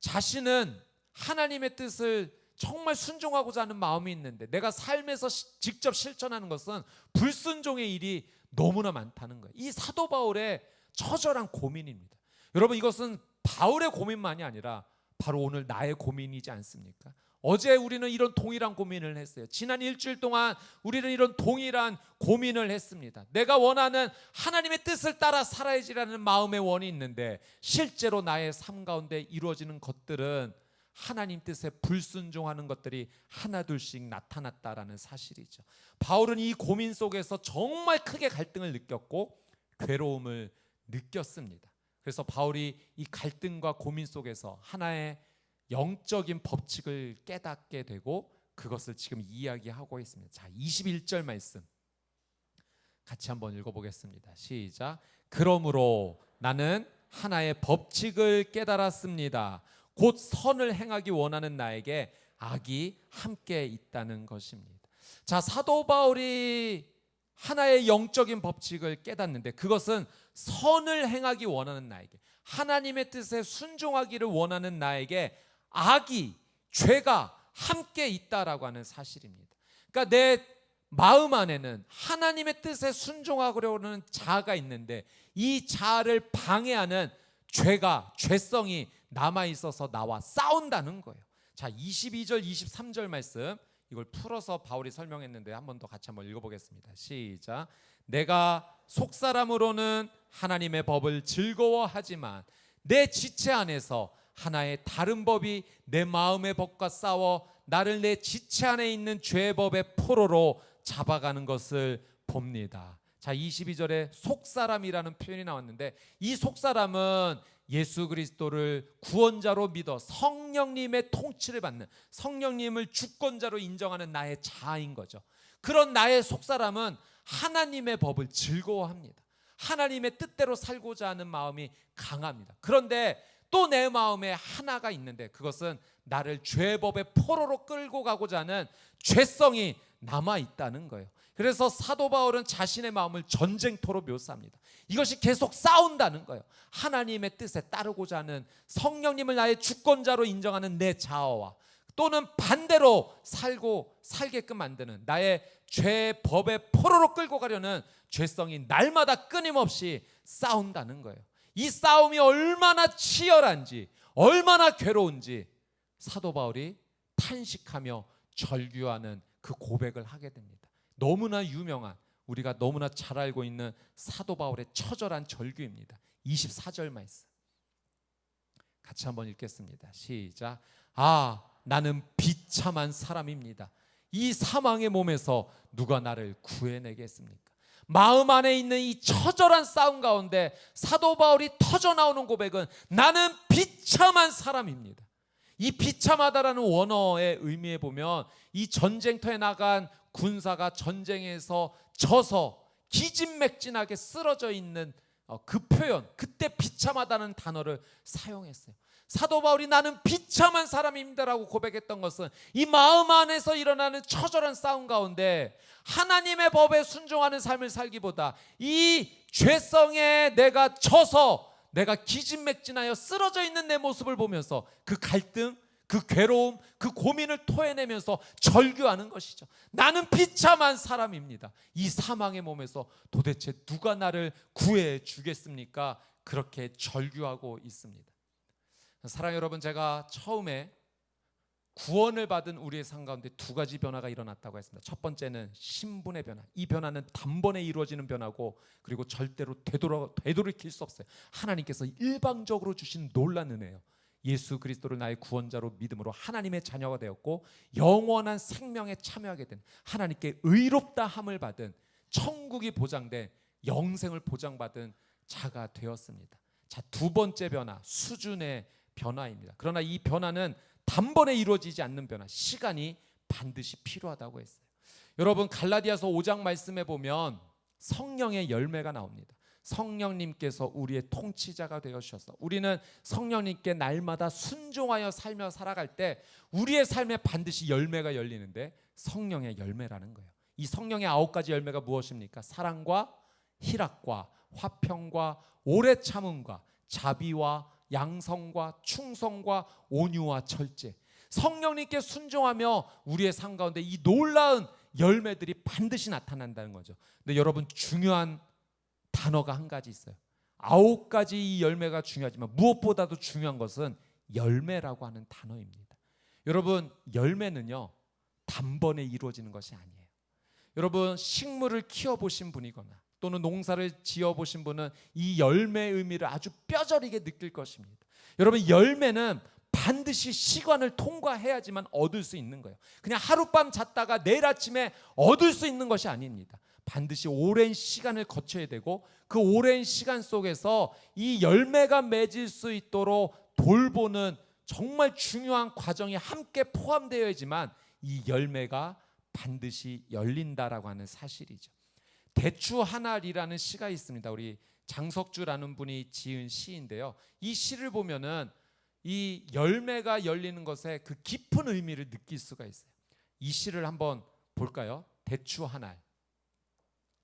자신은 하나님의 뜻을 정말 순종하고자 하는 마음이 있는데 내가 삶에서 직접 실천하는 것은 불순종의 일이 너무나 많다는 거예요. 이 사도 바울의 처절한 고민입니다. 여러분, 이것은 바울의 고민만이 아니라 바로 오늘 나의 고민이지 않습니까? 어제 우리는 이런 동일한 고민을 했어요. 지난 일주일 동안 우리는 이런 동일한 고민을 했습니다. 내가 원하는 하나님의 뜻을 따라 살아야지라는 마음의 원이 있는데 실제로 나의 삶 가운데 이루어지는 것들은 하나님 뜻에 불순종하는 것들이 하나둘씩 나타났다라는 사실이죠. 바울은 이 고민 속에서 정말 크게 갈등을 느꼈고 괴로움을 느꼈습니다. 그래서 바울이 이 갈등과 고민 속에서 하나의 영적인 법칙을 깨닫게 되고 그것을 지금 이야기하고 있습니다. 자, 21절 말씀 같이 한번 읽어보겠습니다. 시작. 그러므로 나는 하나의 법칙을 깨달았습니다. 곧 선을 행하기 원하는 나에게 악이 함께 있다는 것입니다. 자, 사도 바울이 하나의 영적인 법칙을 깨닫는데 그것은 선을 행하기 원하는 나에게, 하나님의 뜻에 순종하기를 원하는 나에게 악이, 죄가 함께 있다라고 하는 사실입니다. 그러니까 내 마음 안에는 하나님의 뜻에 순종하려는 자아가 있는데 이 자아를 방해하는 죄가, 죄성이 남아있어서 나와 싸운다는 거예요. 자, 22절 23절 말씀 이걸 풀어서 바울이 설명했는데 한 번 더 같이 한번 읽어보겠습니다. 시작. 내가 속사람으로는 하나님의 법을 즐거워하지만 내 지체 안에서 하나의 다른 법이 내 마음의 법과 싸워 나를 내 지체 안에 있는 죄의 법의 포로로 잡아가는 것을 봅니다. 자, 22절에 속사람이라는 표현이 나왔는데 이 속사람은 예수 그리스도를 구원자로 믿어 성령님의 통치를 받는, 성령님을 주권자로 인정하는 나의 자아인 거죠. 그런 나의 속사람은 하나님의 법을 즐거워합니다. 하나님의 뜻대로 살고자 하는 마음이 강합니다. 그런데 또 내 마음에 하나가 있는데 그것은 나를 죄의 법의 포로로 끌고 가고자 하는 죄성이 남아 있다는 거예요. 그래서 사도 바울은 자신의 마음을 전쟁터로 묘사합니다. 이것이 계속 싸운다는 거예요. 하나님의 뜻에 따르고자 하는, 성령님을 나의 주권자로 인정하는 내 자아와, 또는 반대로 살게끔 만드는 나의 죄의 법에 포로로 끌고 가려는 죄성이 날마다 끊임없이 싸운다는 거예요. 이 싸움이 얼마나 치열한지, 얼마나 괴로운지 사도 바울이 탄식하며 절규하는 그 고백을 하게 됩니다. 너무나 유명한, 우리가 너무나 잘 알고 있는 사도 바울의 처절한 절규입니다. 24절 말씀 같이 한번 읽겠습니다. 시작. 나는 비참한 사람입니다. 이 사망의 몸에서 누가 나를 구해내겠습니까? 마음 안에 있는 이 처절한 싸움 가운데 사도 바울이 터져 나오는 고백은 나는 비참한 사람입니다. 이 비참하다라는 원어의 의미에 보면 이 전쟁터에 나간 군사가 전쟁에서 져서 기진맥진하게 쓰러져 있는 그 표현, 그때 비참하다는 단어를 사용했어요. 사도 바울이 나는 비참한 사람입니다라고 고백했던 것은 이 마음 안에서 일어나는 처절한 싸움 가운데 하나님의 법에 순종하는 삶을 살기보다 이 죄성에 내가 져서 내가 기진맥진하여 쓰러져 있는 내 모습을 보면서 그 갈등, 그 괴로움, 그 고민을 토해내면서 절규하는 것이죠. 나는 비참한 사람입니다. 이 사망의 몸에서 도대체 누가 나를 구해 주겠습니까? 그렇게 절규하고 있습니다. 사랑하는 여러분, 제가 처음에 구원을 받은 우리의 삶 가운데 두 가지 변화가 일어났다고 했습니다. 첫 번째는 신분의 변화. 이 변화는 단번에 이루어지는 변화고, 그리고 절대로 되돌이킬 수 없어요. 하나님께서 일방적으로 주신 놀라운 은혜예요. 예수 그리스도를 나의 구원자로 믿음으로 하나님의 자녀가 되었고 영원한 생명에 참여하게 된, 하나님께 의롭다 함을 받은, 천국이 보장된, 영생을 보장받은 자가 되었습니다. 자, 두 번째 변화, 수준의 변화입니다. 그러나 이 변화는 단번에 이루어지지 않는 변화, 시간이 반드시 필요하다고 했어요. 여러분, 갈라디아서 5장 말씀에 보면 성령의 열매가 나옵니다. 성령님께서 우리의 통치자가 되어주셔서 우리는 성령님께 날마다 순종하여 살며 살아갈 때 우리의 삶에 반드시 열매가 열리는데, 성령의 열매라는 거예요. 이 성령의 9가지 열매가 무엇입니까? 사랑과 희락과 화평과 오래 참음과 자비와 양성과 충성과 온유와 절제. 성령님께 순종하며 우리의 삶 가운데 이 놀라운 열매들이 반드시 나타난다는 거죠. 근데 여러분, 중요한 단어가 한 가지 있어요. 9가지 이 열매가 중요하지만 무엇보다도 중요한 것은 열매라고 하는 단어입니다. 여러분, 열매는요 단번에 이루어지는 것이 아니에요. 여러분, 식물을 키워보신 분이거나 또는 농사를 지어보신 분은 이 열매의 의미를 아주 뼈저리게 느낄 것입니다. 여러분, 열매는 반드시 시간을 통과해야지만 얻을 수 있는 거예요. 그냥 하룻밤 잤다가 내일 아침에 얻을 수 있는 것이 아닙니다. 반드시 오랜 시간을 거쳐야 되고, 그 오랜 시간 속에서 이 열매가 맺을 수 있도록 돌보는 정말 중요한 과정이 함께 포함되어야지만 이 열매가 반드시 열린다라고 하는 사실이죠. 대추 한 알이라는 시가 있습니다. 우리 장석주라는 분이 지은 시인데요. 이 시를 보면은 이 열매가 열리는 것에 그 깊은 의미를 느낄 수가 있어요. 이 시를 한번 볼까요? 대추 한 알.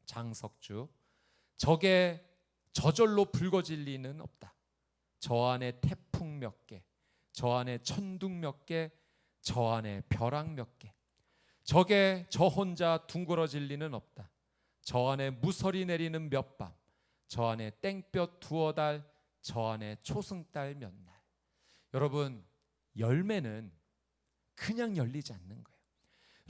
장석주. 적에 저절로 붉어질 리는 없다. 저 안에 태풍 몇 개, 저 안에 천둥 몇 개, 저 안에 벼락 몇 개. 적에 저 혼자 둥그러질 리는 없다. 저 안에 무서리 내리는 몇 밤, 저 안에 땡볕 두어 달, 저 안에 초승달 몇 날. 여러분, 열매는 그냥 열리지 않는 거예요.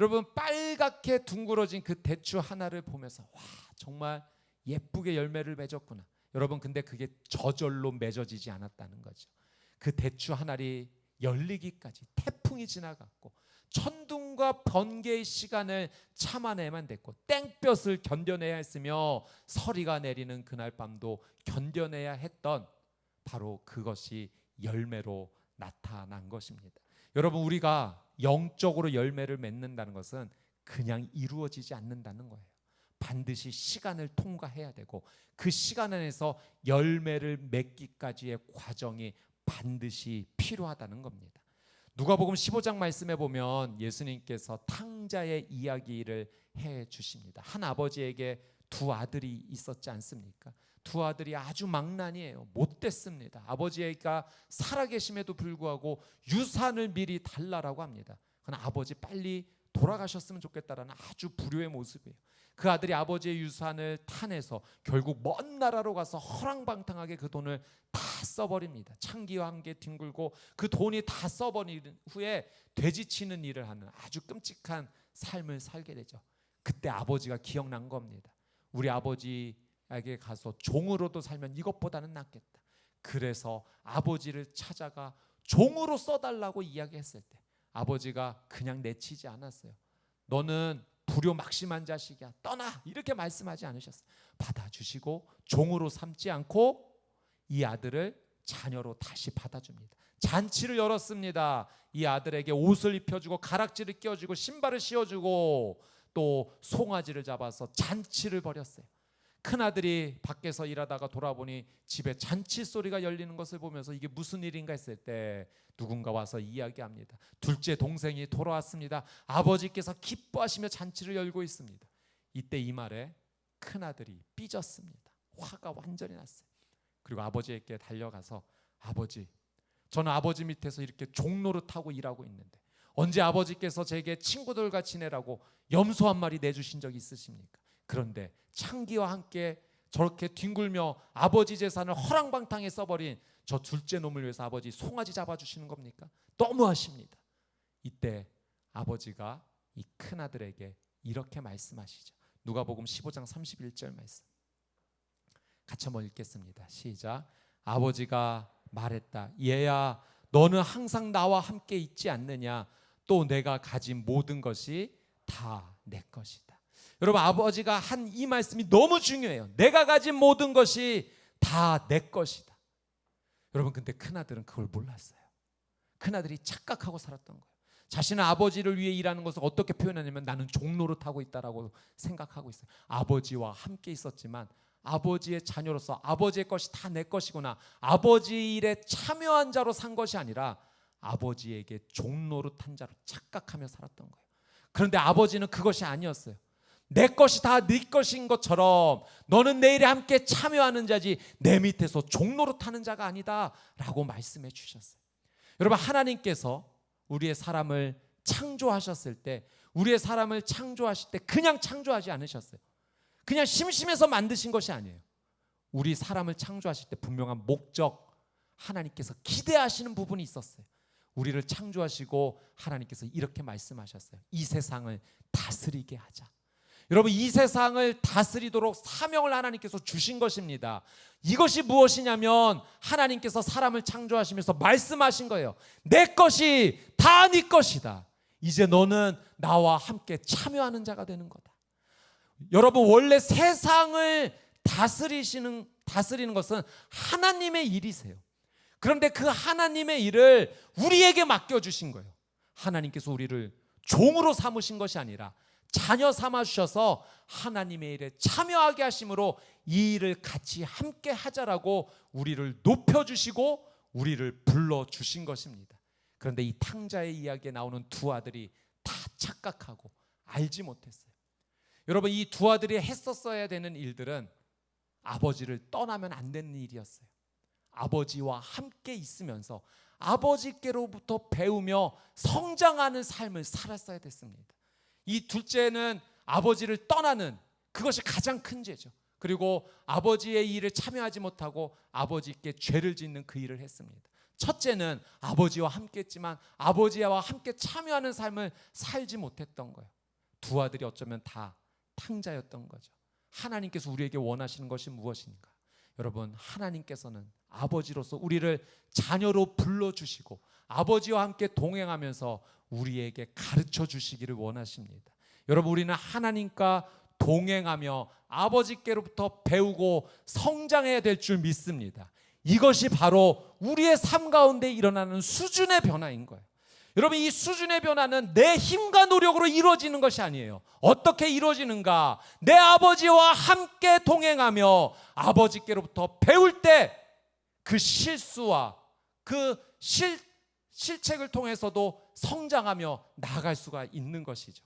여러분, 빨갛게 둥그러진 그 대추 하나를 보면서 와, 정말 예쁘게 열매를 맺었구나. 여러분, 근데 그게 저절로 맺어지지 않았다는 거죠. 그 대추 한 알이 열리기까지 태풍이 지나갔고 천둥과 번개의 시간을 참아내야만 됐고 땡볕을 견뎌내야 했으며 서리가 내리는 그날 밤도 견뎌내야 했던, 바로 그것이 열매로 나타난 것입니다. 여러분, 우리가 영적으로 열매를 맺는다는 것은 그냥 이루어지지 않는다는 거예요. 반드시 시간을 통과해야 되고 그 시간 안에서 열매를 맺기까지의 과정이 반드시 필요하다는 겁니다. 누가복음 15장 말씀에 보면 예수님께서 탕자의 이야기를 해 주십니다. 한 아버지에게 두 아들이 있었지 않습니까? 두 아들이 아주 망나니예요. 못됐습니다. 아버지가 살아계심에도 불구하고 유산을 미리 달라라고 합니다. 그건 아버지 빨리 돌아가셨으면 좋겠다라는 아주 불효의 모습이에요. 그 아들이 아버지의 유산을 타내서 결국 먼 나라로 가서 허랑방탕하게 그 돈을 다 써버립니다. 창기와 함께 뒹굴고 그 돈이 다 써버린 후에 돼지치는 일을 하는 아주 끔찍한 삶을 살게 되죠. 그때 아버지가 기억난 겁니다. 우리 아버지에게 가서 종으로도 살면 이것보다는 낫겠다. 그래서 아버지를 찾아가 종으로 써달라고 이야기했을 때 아버지가 그냥 내치지 않았어요. 너는 불효막심한 자식이야, 떠나, 이렇게 말씀하지 않으셨어요. 받아주시고 종으로 삼지 않고 이 아들을 자녀로 다시 받아줍니다. 잔치를 열었습니다. 이 아들에게 옷을 입혀주고 가락지를 끼워주고 신발을 씌워주고 또 송아지를 잡아서 잔치를 벌였어요. 큰아들이 밖에서 일하다가 돌아보니 집에 잔치 소리가 열리는 것을 보면서 이게 무슨 일인가 했을 때 누군가 와서 이야기합니다. 둘째 동생이 돌아왔습니다. 아버지께서 기뻐하시며 잔치를 열고 있습니다. 이때 이 말에 큰아들이 삐졌습니다. 화가 완전히 났어요. 그리고 아버지에게 달려가서 아버지, 저는 아버지 밑에서 이렇게 종노릇하고 일하고 있는데 언제 아버지께서 제게 친구들과 지내라고 염소 한 마리 내주신 적 있으십니까? 그런데 창기와 함께 저렇게 뒹굴며 아버지 재산을 허랑방탕에 써버린 저 둘째 놈을 위해서 아버지 송아지 잡아주시는 겁니까? 너무하십니다. 이때 아버지가 이 큰아들에게 이렇게 말씀하시죠. 누가복음 15장 31절 말씀 같이 한번 읽겠습니다. 시작. 아버지가 말했다. 얘야, 너는 항상 나와 함께 있지 않느냐? 또 내가 가진 모든 것이 다 내 것이다. 여러분, 아버지가 한 이 말씀이 너무 중요해요. 내가 가진 모든 것이 다 내 것이다. 여러분, 근데 큰아들은 그걸 몰랐어요. 큰아들이 착각하고 살았던 거예요. 자신은 아버지를 위해 일하는 것을 어떻게 표현하냐면 나는 종노릇하고 있다라고 생각하고 있어요. 아버지와 함께 있었지만 아버지의 자녀로서 아버지의 것이 다 내 것이구나, 아버지 일에 참여한 자로 산 것이 아니라 아버지에게 종노릇한 자로 착각하며 살았던 거예요. 그런데 아버지는 그것이 아니었어요. 내 것이 다 네 것인 것처럼 너는 내 일에 함께 참여하는 자지 내 밑에서 종노릇하는 자가 아니다 라고 말씀해 주셨어요. 여러분, 하나님께서 우리의 사람을 창조하셨을 때, 우리의 사람을 창조하실 때 그냥 창조하지 않으셨어요. 그냥 심심해서 만드신 것이 아니에요. 우리 사람을 창조하실 때 분명한 목적, 하나님께서 기대하시는 부분이 있었어요. 우리를 창조하시고 하나님께서 이렇게 말씀하셨어요. 이 세상을 다스리게 하자. 여러분, 이 세상을 다스리도록 사명을 하나님께서 주신 것입니다. 이것이 무엇이냐면 하나님께서 사람을 창조하시면서 말씀하신 거예요. 내 것이 다 네 것이다. 이제 너는 나와 함께 참여하는 자가 되는 거다. 여러분, 원래 세상을 다스리는 것은 하나님의 일이세요. 그런데 그 하나님의 일을 우리에게 맡겨주신 거예요. 하나님께서 우리를 종으로 삼으신 것이 아니라 자녀 삼아주셔서 하나님의 일에 참여하게 하심으로 이 일을 같이 함께 하자라고 우리를 높여주시고 우리를 불러주신 것입니다. 그런데 이 탕자의 이야기에 나오는 두 아들이 다 착각하고 알지 못했어요. 여러분, 이 두 아들이 했었어야 되는 일들은 아버지를 떠나면 안 되는 일이었어요. 아버지와 함께 있으면서 아버지께로부터 배우며 성장하는 삶을 살았어야 됐습니다. 이 둘째는 아버지를 떠나는 그것이 가장 큰 죄죠. 그리고 아버지의 일에 참여하지 못하고 아버지께 죄를 짓는 그 일을 했습니다. 첫째는 아버지와 함께 했지만 아버지와 함께 참여하는 삶을 살지 못했던 거예요. 두 아들이 어쩌면 다 탕자였던 거죠. 하나님께서 우리에게 원하시는 것이 무엇인가? 여러분, 하나님께서는 아버지로서 우리를 자녀로 불러주시고 아버지와 함께 동행하면서 우리에게 가르쳐 주시기를 원하십니다. 여러분, 우리는 하나님과 동행하며 아버지께로부터 배우고 성장해야 될 줄 믿습니다. 이것이 바로 우리의 삶 가운데 일어나는 수준의 변화인 거예요. 여러분, 이 수준의 변화는 내 힘과 노력으로 이루어지는 것이 아니에요. 어떻게 이루어지는가? 내 아버지와 함께 동행하며 아버지께로부터 배울 때 그 실수와 그 실책을 통해서도 성장하며 나아갈 수가 있는 것이죠.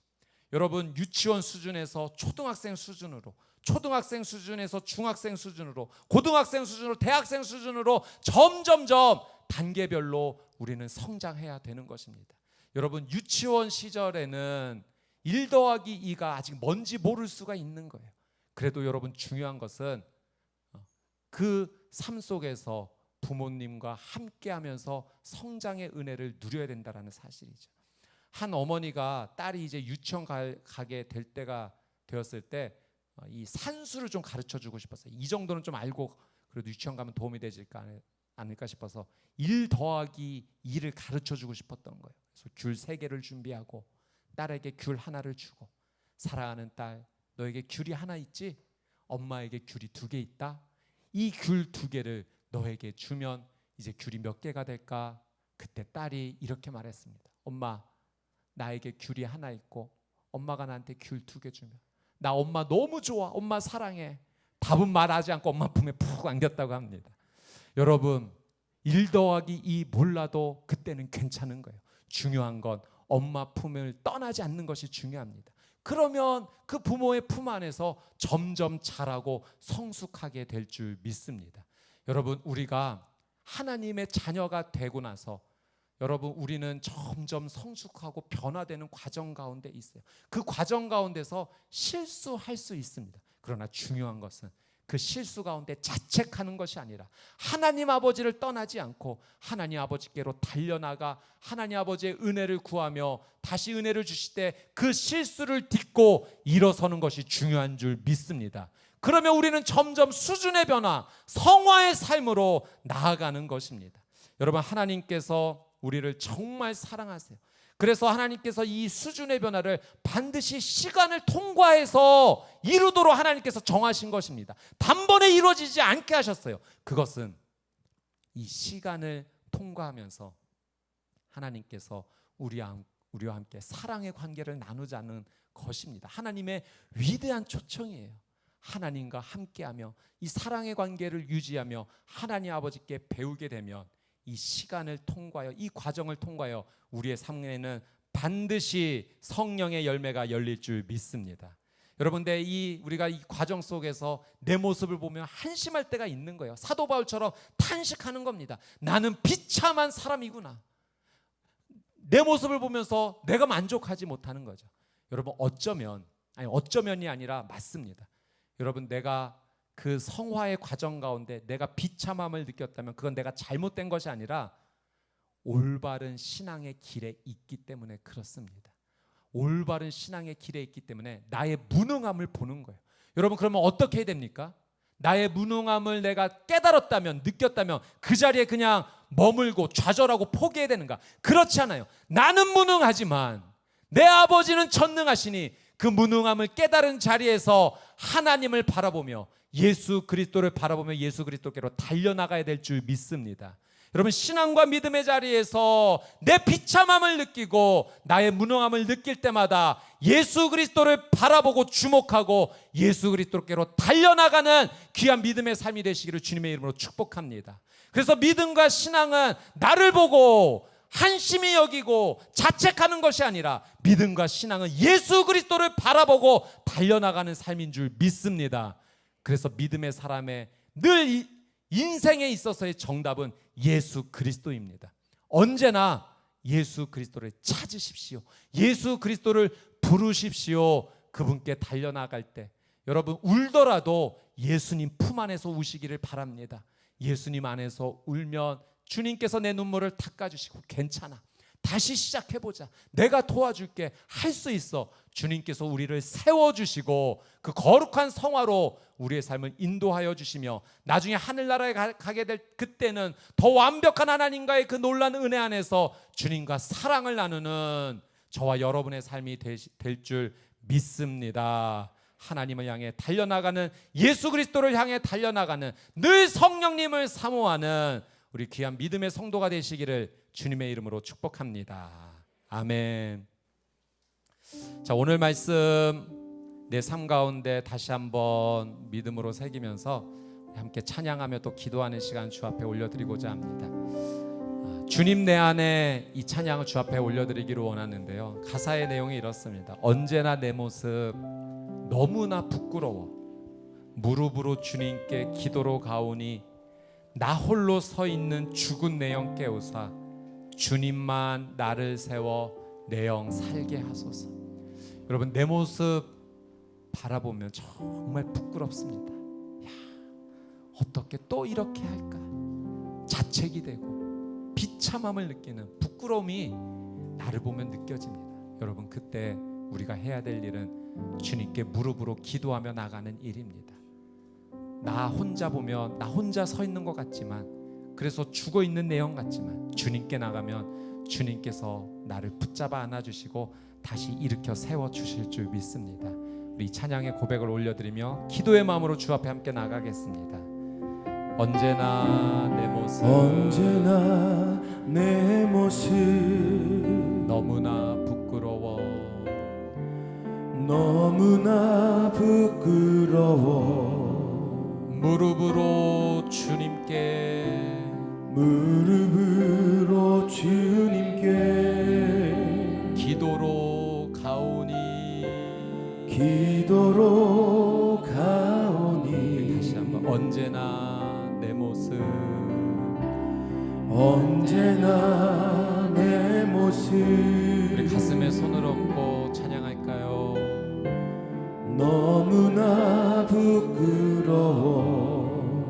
여러분, 유치원 수준에서 초등학생 수준으로, 초등학생 수준에서 중학생 수준으로, 고등학생 수준으로, 대학생 수준으로 점점점 단계별로 우리는 성장해야 되는 것입니다. 여러분, 유치원 시절에는 1 더하기 2가 아직 뭔지 모를 수가 있는 거예요. 그래도 여러분, 중요한 것은 그 삶 속에서 부모님과 함께하면서 성장의 은혜를 누려야 된다는 사실이죠. 한 어머니가 딸이 이제 유치원 가게 될 때가 되었을 때 이 산수를 좀 가르쳐 주고 싶었어요. 이 정도는 좀 알고 그래도 유치원 가면 도움이 되지 않을까 싶어서 1 더하기 2를 가르쳐 주고 싶었던 거예요. 그래서 귤 3개를 준비하고 딸에게 귤 하나를 주고, 사랑하는 딸, 너에게 귤이 하나 있지? 엄마에게 귤이 2개 있다. 이 귤 2개를 너에게 주면 이제 귤이 몇 개가 될까? 그때 딸이 이렇게 말했습니다. 엄마, 나에게 귤이 하나 있고 엄마가 나한테 귤 2개 주면 나 엄마 너무 좋아, 엄마 사랑해. 답은 말하지 않고 엄마 품에 푹 안겼다고 합니다. 여러분, 1 더하기 2 몰라도 그때는 괜찮은 거예요. 중요한 건 엄마 품을 떠나지 않는 것이 중요합니다. 그러면 그 부모의 품 안에서 점점 자라고 성숙하게 될 줄 믿습니다. 여러분, 우리가 하나님의 자녀가 되고 나서 여러분, 우리는 점점 성숙하고 변화되는 과정 가운데 있어요. 그 과정 가운데서 실수할 수 있습니다. 그러나 중요한 것은 그 실수 가운데 자책하는 것이 아니라 하나님 아버지를 떠나지 않고 하나님 아버지께로 달려나가 하나님 아버지의 은혜를 구하며 다시 은혜를 주실 때 그 실수를 딛고 일어서는 것이 중요한 줄 믿습니다. 그러면 우리는 점점 수준의 변화, 성화의 삶으로 나아가는 것입니다. 여러분, 하나님께서 우리를 정말 사랑하세요. 그래서 하나님께서 이 수준의 변화를 반드시 시간을 통과해서 이루도록 하나님께서 정하신 것입니다. 단번에 이루어지지 않게 하셨어요. 그것은 이 시간을 통과하면서 하나님께서 우리와 함께 사랑의 관계를 나누자는 것입니다. 하나님의 위대한 초청이에요. 하나님과 함께하며 이 사랑의 관계를 유지하며 하나님 아버지께 배우게 되면 이 시간을 통과하여, 이 과정을 통과하여 우리의 삶에는 반드시 성령의 열매가 열릴 줄 믿습니다. 여러분들, 우리가 이 과정 속에서 내 모습을 보면 한심할 때가 있는 거예요. 사도 바울처럼 탄식하는 겁니다. 나는 비참한 사람이구나. 내 모습을 보면서 내가 만족하지 못하는 거죠. 여러분, 어쩌면이 아니라 맞습니다. 여러분, 내가 그 성화의 과정 가운데 내가 비참함을 느꼈다면 그건 내가 잘못된 것이 아니라 올바른 신앙의 길에 있기 때문에 그렇습니다. 올바른 신앙의 길에 있기 때문에 나의 무능함을 보는 거예요. 여러분, 그러면 어떻게 해야 됩니까? 나의 무능함을 내가 깨달았다면, 느꼈다면 그 자리에 그냥 머물고 좌절하고 포기해야 되는가? 그렇지 않아요. 나는 무능하지만 내 아버지는 전능하시니 그 무능함을 깨달은 자리에서 하나님을 바라보며 예수 그리스도를 바라보며 예수 그리스도께로 달려나가야 될 줄 믿습니다. 여러분, 신앙과 믿음의 자리에서 내 비참함을 느끼고 나의 무능함을 느낄 때마다 예수 그리스도를 바라보고 주목하고 예수 그리스도께로 달려나가는 귀한 믿음의 삶이 되시기를 주님의 이름으로 축복합니다. 그래서 믿음과 신앙은 나를 보고 한심히 여기고 자책하는 것이 아니라 믿음과 신앙은 예수 그리스도를 바라보고 달려나가는 삶인 줄 믿습니다. 그래서 믿음의 사람의 늘 인생에 있어서의 정답은 예수 그리스도입니다. 언제나 예수 그리스도를 찾으십시오. 예수 그리스도를 부르십시오. 그분께 달려나갈 때 여러분, 울더라도 예수님 품 안에서 우시기를 바랍니다. 예수님 안에서 울면 주님께서 내 눈물을 닦아주시고 괜찮아, 다시 시작해보자, 내가 도와줄게, 할 수 있어. 주님께서 우리를 세워주시고 그 거룩한 성화로 우리의 삶을 인도하여 주시며 나중에 하늘나라에 가게 될 그때는 더 완벽한 하나님과의 그 놀라운 은혜 안에서 주님과 사랑을 나누는 저와 여러분의 삶이 될 줄 믿습니다. 하나님을 향해 달려나가는, 예수 그리스도를 향해 달려나가는, 늘 성령님을 사모하는 우리 귀한 믿음의 성도가 되시기를 주님의 이름으로 축복합니다. 아멘. 자, 오늘 말씀 내 삶 가운데 다시 한번 믿음으로 새기면서 함께 찬양하며 또 기도하는 시간 주 앞에 올려드리고자 합니다. 주님 내 안에 이 찬양을 주 앞에 올려드리기를 원하는데요. 가사의 내용이 이렇습니다. 언제나 내 모습 너무나 부끄러워 무릎으로 주님께 기도로 가오니 나 홀로 서 있는 죽은 내 영 깨우사 주님만 나를 세워 내 영 살게 하소서. 여러분 내 모습 바라보면 정말 부끄럽습니다. 야, 어떻게 또 이렇게 할까? 자책이 되고 비참함을 느끼는 부끄러움이 나를 보면 느껴집니다. 여러분 그때 우리가 해야 될 일은 주님께 무릎으로 기도하며 나가는 일입니다. 나 혼자 보면 나 혼자 서 있는 것 같지만, 그래서 죽어 있는 내용 같지만 주님께 나가면 주님께서 나를 붙잡아 안아주시고 다시 일으켜 세워주실 줄 믿습니다. 우리 찬양의 고백을 올려드리며 기도의 마음으로 주 앞에 함께 나가겠습니다. 언제나 내 모습 언제나 내 모습 너무나 부끄러워 너무나 부끄러워 무릎으로 주님께 무릎으로 주님께 기도로 가오니 기도로 가오니 다시 한번 언제나 내 모습 언제나 내 모습 우리 가슴에 손을 얹고 찬양할까요? 너무나 부끄러워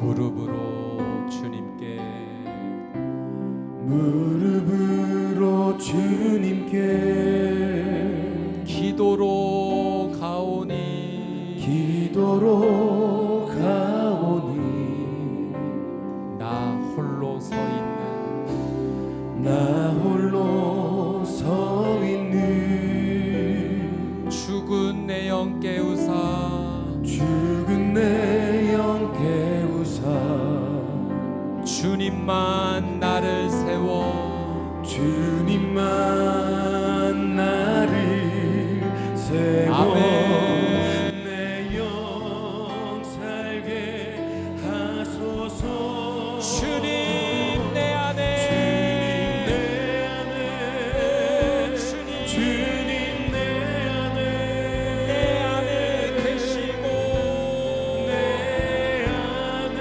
무릎으로 주님께 무릎으로 주님께 기도로 가오니 기도로 가오니 나 홀로 서 있는 나 홀로 서 있는 죽은 내 영 깨우사 죽은 내 영 깨우사 주님만 나를 세워 주님만 나를 세워 아멘. 내 영 살게 하소서 주님 내 안에 주님 내 안에 내 안에 계시고 내 안에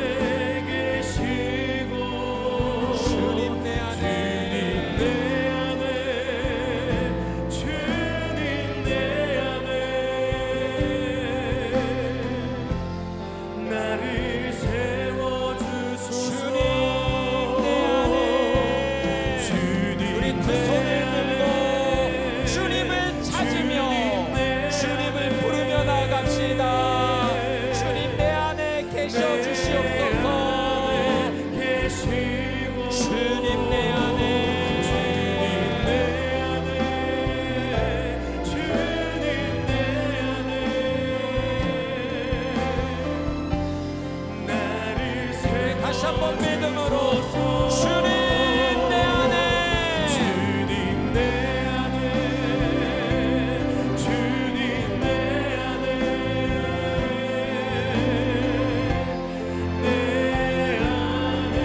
계시고 주님 내 안에 내 안에 주님 내 안에 나를 세워주소서 주님 내 안에 우리 두 손을 들고 주님을 찾으며 주님을 부르며 나갑시다. 주님 내 안에 계셔 주시옵소서. 계시고 주님 내 안에 주님 내 안에 나를 다시 한번 믿음으로 주님 내 안에 주님 내 안에 주님 내 안에 내 안에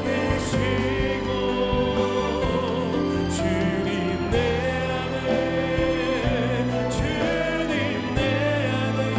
계시고 주님 내 안에 주님 내 안에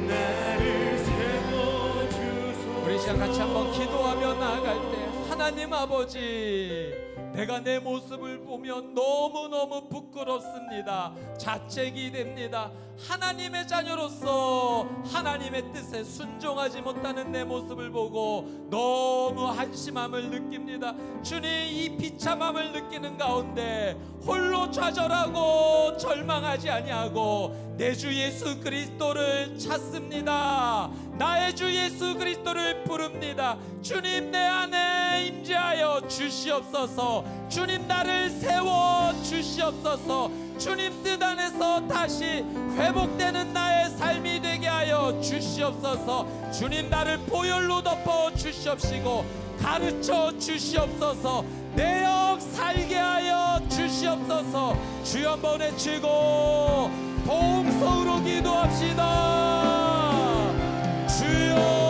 나를 세워주소서 우리 시간 같이 한번 기도하며 나아갈 때 하나님 아버지 내가 내 모습을 보면 너무너무 부끄럽습니다. 자책이 됩니다. 하나님의 자녀로서 하나님의 뜻에 순종하지 못하는 내 모습을 보고 너무 한심함을 느낍니다. 주님 이 비참함을 느끼는 가운데 홀로 좌절하고 절망하지 아니하고 내 주 예수 그리스도를 찾습니다. 나의 주 예수 그리스도를 부릅니다. 주님 내 안에 임재하여 주시옵소서. 주님 나를 세워 주시옵소서. 주님 뜻 안에서 다시 회복되는 나의 삶이 되게 하여 주시옵소서. 주님 나를 보혈로 덮어 주시옵시고 가르쳐 주시옵소서. 내 영 살게 하여 주시옵소서. 주여 한번 외치고 동서로 기도합시다. 주여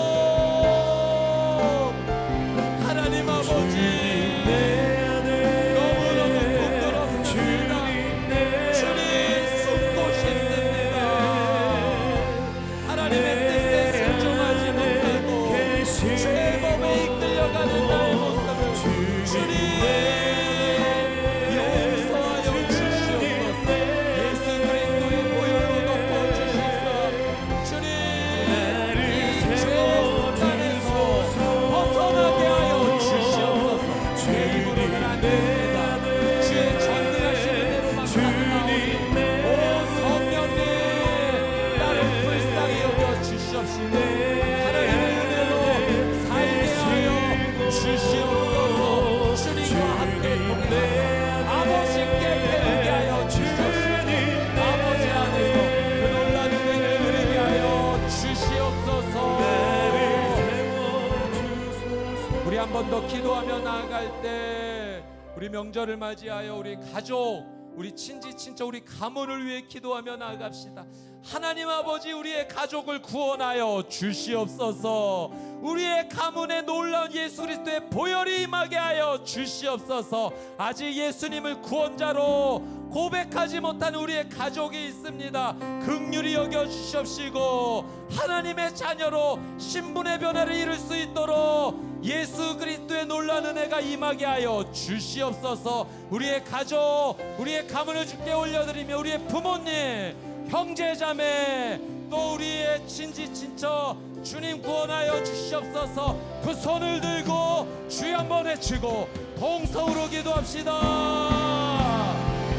한 번 더 기도하며 나아갈 때 우리 명절을 맞이하여 우리 가족, 우리 친지 친척, 우리 가문을 위해 기도하며 나아갑시다. 하나님 아버지, 우리의 가족을 구원하여 주시옵소서. 우리의 가문에 놀라운 예수 그리스도의 보혈이 임하게 하여 주시옵소서. 아직 예수님을 구원자로 고백하지 못한 우리의 가족이 있습니다. 긍휼히 여겨 주시옵시고 하나님의 자녀로 신분의 변화를 이룰 수 있도록 예수 그리스도의 놀라운 은혜가 임하게 하여 주시옵소서. 우리의 가족, 우리의 가문을 주께 올려드리며 우리의 부모님, 형제 자매, 또 우리의 친지 친척 주님 구원하여 주시옵소서. 그 손을 들고 주여 한번 외치고 동성으로 기도합시다.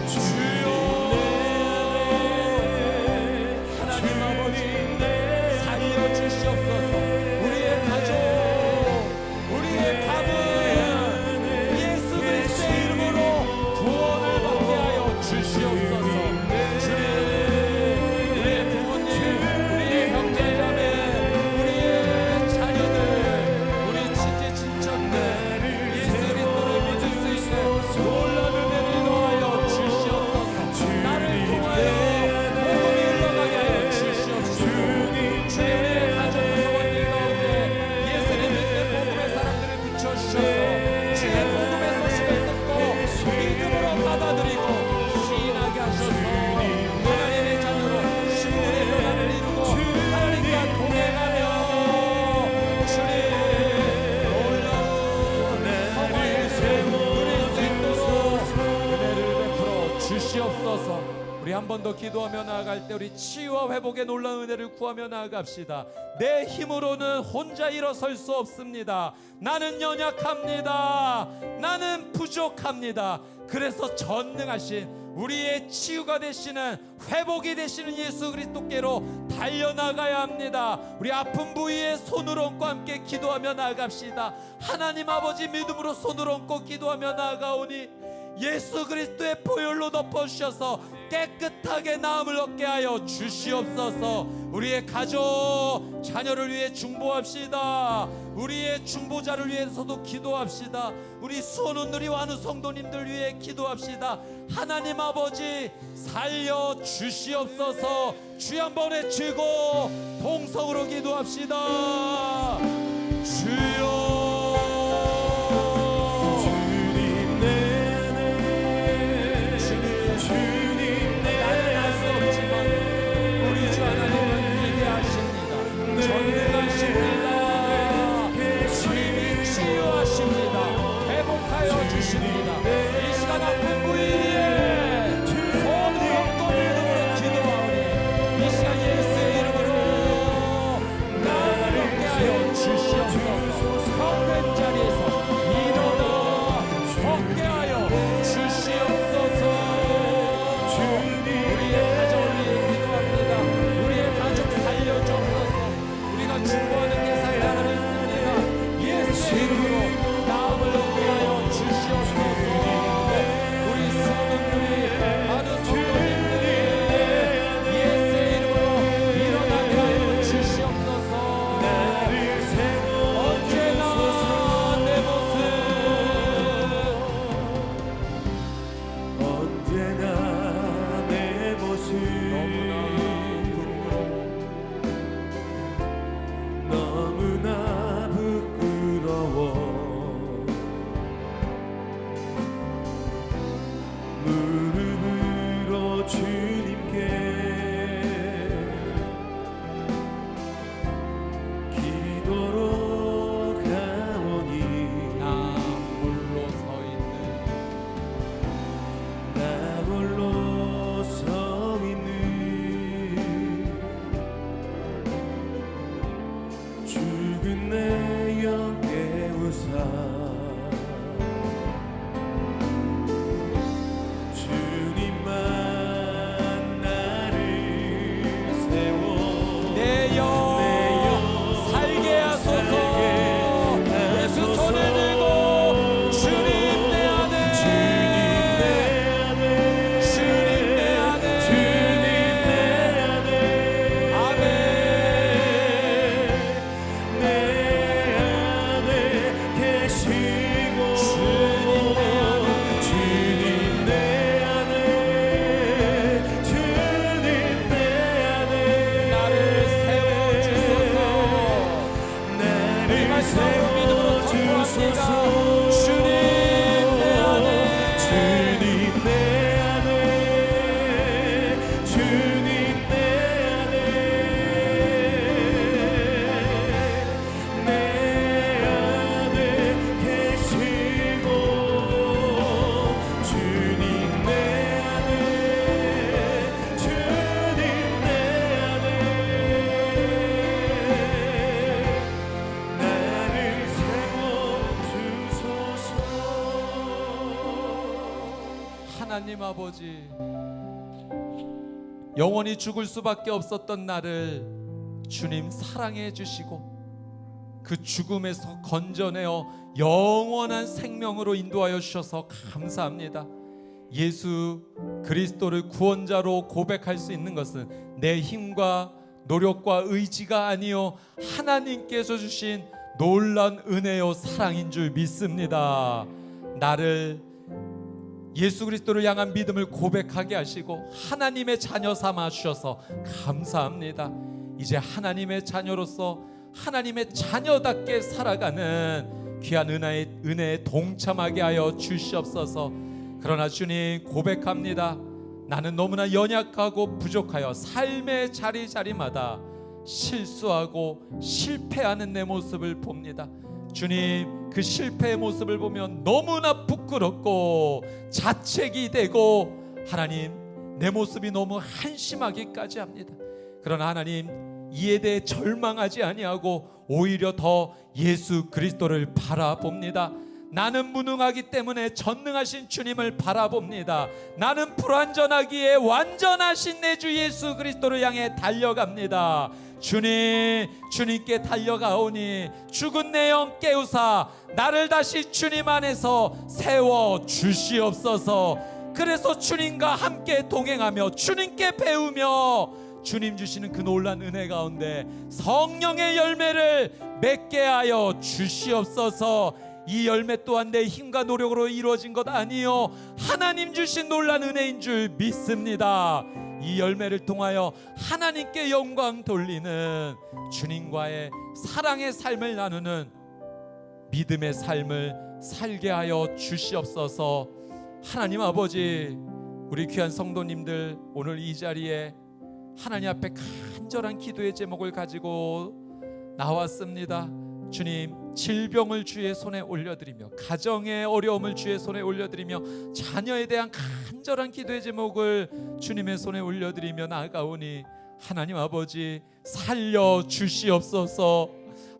주여, 하나님 아버지 살려 주시옵소서. 우리의 가족, 우리의 가문 예수 그리스도의 이름으로 구원을 받게 하여 주시옵소서. 우리 한 번 더 기도하며 나아갈 때 우리 치유와 회복의 놀라운 은혜를 구하며 나아갑시다. 내 힘으로는 혼자 일어설 수 없습니다. 나는 연약합니다. 나는 부족합니다. 그래서 전능하신 우리의 치유가 되시는, 회복이 되시는 예수 그리스도께로 달려나가야 합니다. 우리 아픈 부위에 손을 얹고 함께 기도하며 나아갑시다. 하나님 아버지, 믿음으로 손을 얹고 기도하며 나아가오니 예수 그리스도의 보혈로 덮어주셔서 깨끗하게 나음을 얻게 하여 주시옵소서. 우리의 가족, 자녀를 위해 중보합시다. 우리의 중보자를 위해서도 기도합시다. 우리 수원원들이 와는 성도님들 위해 기도합시다. 하나님 아버지 살려 주시옵소서. 주여 한번 외치고 동성으로 기도합시다. 주여, 회복하여 주십니다. 이 시간 아픈 부위에 손을 얹고 믿음으로 기도하오니 이 시간 예수의 이름으로 나를 얻게 하여 주시옵소서. 병든 자리에서 일어나 걷게 하여 주시옵소서. 우리의 가족을 위해 기도합니다. 우리의 가족 살려주옵소서. 우리가 중보하는 대상이 하나 있습니다. 예수의 이름으로 나음을 얻게 하여 주시옵소서. 우리 성도들이, 많은 성도님들이 예수의 이름으로 일어나게 하여 주시옵소서. 언제나 내 모습, 언제나 내 모습 너무나 부끄러워. 무릎으로 주님께 기도로 가오니 나 홀로 서 있는, 나 홀로 서 있는 죽은 내 영 깨우사 내 영 살게 하소서. 예수 손을 들고 주님 내 안에, 주님 내 안에, 아멘. 내 안에 계시 세워주소서. 주님 내 안에 주님 내 안에 주님 내 안에 내 안에 계시고 주님 내 안에 주님 내 안에 나를 세워주소서. 하나님 아버지, 영원히 죽을 수밖에 없었던 나를 주님 사랑해 주시고 그 죽음에서 건져내어 영원한 생명으로 인도하여 주셔서 감사합니다. 예수 그리스도를 구원자로 고백할 수 있는 것은 내 힘과 노력과 의지가 아니요 하나님께서 주신 놀라운 은혜요 사랑인 줄 믿습니다. 나를 예수 그리스도를 향한 믿음을 고백하게 하시고 하나님의 자녀 삼아 주셔서 감사합니다. 이제 하나님의 자녀로서 하나님의 자녀답게 살아가는 귀한 은혜에 동참하게 하여 주시옵소서. 그러나 주님 고백합니다. 나는 너무나 연약하고 부족하여 삶의 자리자리마다 실수하고 실패하는 내 모습을 봅니다. 주님, 그 실패의 모습을 보면 너무나 부끄럽고 자책이 되고 하나님 내 모습이 너무 한심하기까지 합니다. 그러나 하나님 이에 대해 절망하지 아니하고 오히려 더 예수 그리스도를 바라봅니다. 나는 무능하기 때문에 전능하신 주님을 바라봅니다. 나는 불완전하기에 완전하신 내 주 예수 그리스도를 향해 달려갑니다. 주님, 주님께 달려가오니 죽은 내 영 깨우사 나를 다시 주님 안에서 세워 주시옵소서. 그래서 주님과 함께 동행하며 주님께 배우며 주님 주시는 그 놀란 은혜 가운데 성령의 열매를 맺게 하여 주시옵소서. 이 열매 또한 내 힘과 노력으로 이루어진 것 아니요 하나님 주신 놀란 은혜인 줄 믿습니다. 이 열매를 통하여 하나님께 영광 돌리는 주님과의 사랑의 삶을 나누는 믿음의 삶을 살게 하여 주시옵소서. 하나님 아버지, 우리 귀한 성도님들 오늘 이 자리에 하나님 앞에 간절한 기도의 제목을 가지고 나왔습니다. 주님, 질병을 주의 손에 올려드리며 가정의 어려움을 주의 손에 올려드리며 자녀에 대한 간절한 기도의 제목을 주님의 손에 올려드리며 나아가오니 하나님 아버지 살려 주시옵소서.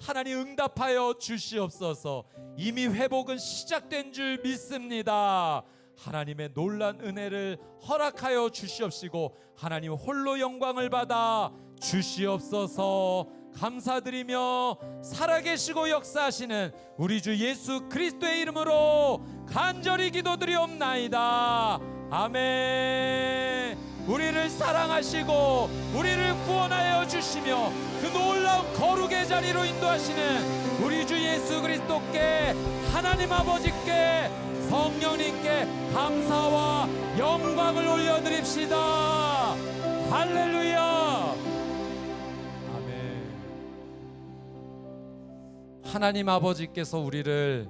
하나님 응답하여 주시옵소서. 이미 회복은 시작된 줄 믿습니다. 하나님의 놀란 은혜를 허락하여 주시옵시고 하나님 홀로 영광을 받아 주시옵소서. 감사드리며 살아계시고 역사하시는 우리 주 예수 그리스도의 이름으로 간절히 기도드리옵나이다. 아멘. 우리를 사랑하시고 우리를 구원하여 주시며 그 놀라운 거룩의 자리로 인도하시는 우리 주 예수 그리스도께 하나님 아버지께 성령님께 감사와 영광을 올려드립시다. 할렐루야. 아멘. 하나님 아버지께서 우리를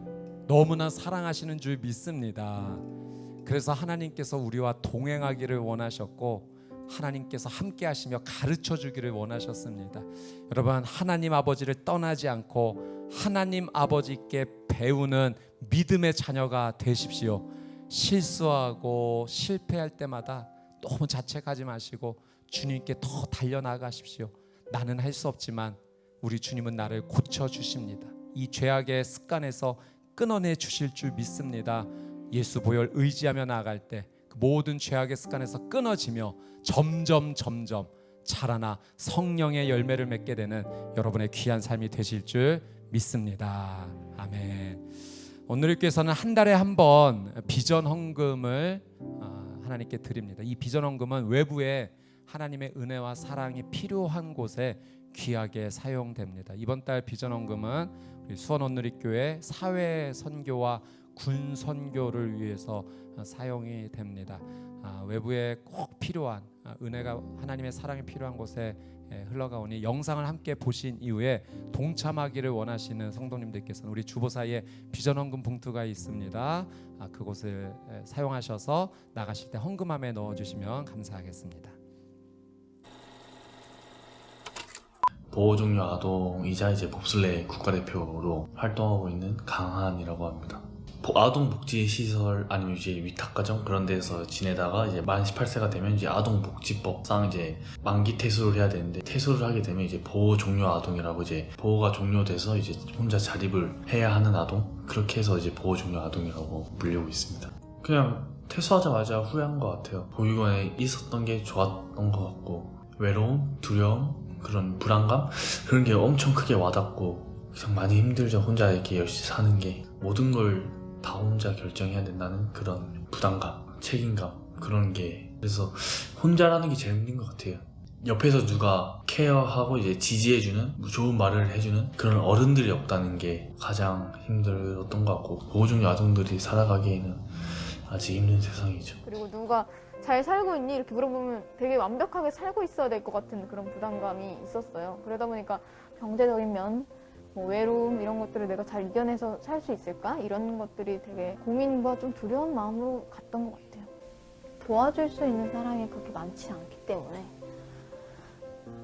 너무나 사랑하시는 줄 믿습니다. 그래서 하나님께서 우리와 동행하기를 원하셨고 하나님께서 함께 하시며 가르쳐 주기를 원하셨습니다. 여러분, 하나님 아버지를 떠나지 않고 하나님 아버지께 배우는 믿음의 자녀가 되십시오. 실수하고 실패할 때마다 너무 자책하지 마시고 주님께 더 달려나가십시오. 나는 할 수 없지만 우리 주님은 나를 고쳐주십니다. 이 죄악의 습관에서 끊어내 주실 줄 믿습니다. 예수 보혈 의지하며 나아갈 때 그 모든 죄악의 습관에서 끊어지며 점점 자라나 성령의 열매를 맺게 되는 여러분의 귀한 삶이 되실 줄 믿습니다. 아멘. 오늘께서는 한 달에 한 번 비전 헌금을 하나님께 드립니다. 이 비전 헌금은 외부에 하나님의 은혜와 사랑이 필요한 곳에 귀하게 사용됩니다. 이번 달 비전 헌금은 우리 수원 온누리교회 사회 선교와 군 선교를 위해서 사용이 됩니다. 외부에 꼭 필요한 은혜가 하나님의 사랑이 필요한 곳에 흘러가오니 영상을 함께 보신 이후에 동참하기를 원하시는 성도님들께서는 우리 주보사에 비전 헌금 봉투가 있습니다. 그곳을 사용하셔서 나가실 때 헌금함에 넣어주시면 감사하겠습니다. 보호종료 아동이자 이제 봅슬레이 국가대표로 활동하고 있는 강한이라고 합니다. 아동복지시설 아니면 이제 위탁가정 그런 데서 지내다가 이제 만 18세가 되면 이제 아동복지법상 이제 만기 퇴소를 해야 되는데, 퇴소를 하게 되면 이제 보호종료 아동이라고, 이제 보호가 종료돼서 이제 혼자 자립을 해야 하는 아동, 그렇게 해서 이제 보호종료 아동이라고 불리고 있습니다. 그냥 퇴소하자마자 후회한 것 같아요. 보육원에 있었던 게 좋았던 것 같고, 외로움, 두려움, 그런 불안감, 그런 게 엄청 크게 와닿고, 그냥 많이 힘들죠. 혼자 이렇게 열심히 사는 게, 모든 걸 다 혼자 결정해야 된다는 그런 부담감, 책임감, 그런 게, 그래서 혼자라는 게 제일 힘든 것 같아요. 옆에서 누가 케어하고 이제 지지해주는, 좋은 말을 해주는 그런 어른들이 없다는 게 가장 힘들었던 것 같고, 보호종료 아동들이 살아가기에는 아직 힘든 세상이죠. 그리고 누가 잘 살고 있니? 이렇게 물어보면 되게 완벽하게 살고 있어야 될 것 같은 그런 부담감이 있었어요. 그러다 보니까 경제적인 면, 뭐 외로움 이런 것들을 내가 잘 이겨내서 살 수 있을까? 이런 것들이 되게 고민과 좀 두려운 마음으로 갔던 것 같아요. 도와줄 수 있는 사람이 그렇게 많지 않기 때문에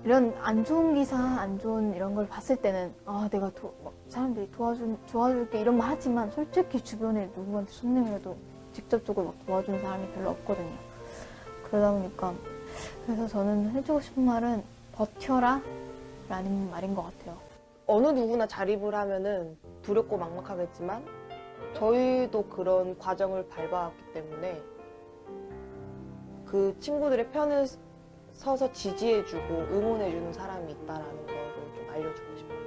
이런 안 좋은 기사, 안 좋은 이런 걸 봤을 때는 내가 사람들이 도와줄게 이런 말 하지만 솔직히 주변에 누구한테 손 내밀어도 직접적으로 막 도와주는 사람이 별로 없거든요. 그러다 보니까 그래서 저는 해주고 싶은 말은 버텨라 라는 말인 것 같아요. 어느 누구나 자립을 하면은 두렵고 막막하겠지만 저희도 그런 과정을 밟아왔기 때문에 그 친구들의 편을 서서 지지해주고 응원해주는 사람이 있다는 거를 좀 알려주고 싶어요.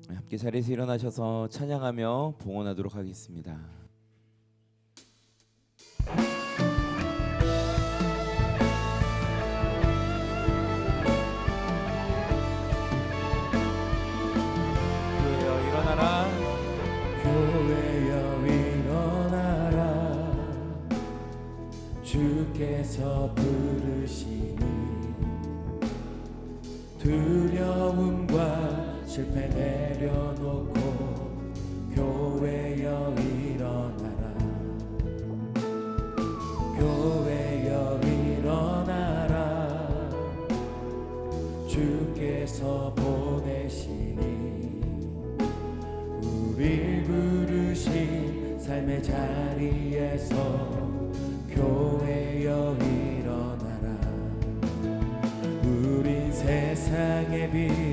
함께 자리에서 일어나셔서 찬양하며 봉헌하도록 하겠습니다. 교회여 일어나라, 교회여 일어나라, 주께서 부르시니 두려움과 실패 내려놓고 교회여 일어나라, 교회여 일어나라, 주께서 보내시니 우릴 부르신 삶의 자리에서 교회여 일어나라. 우린 세상의 빛,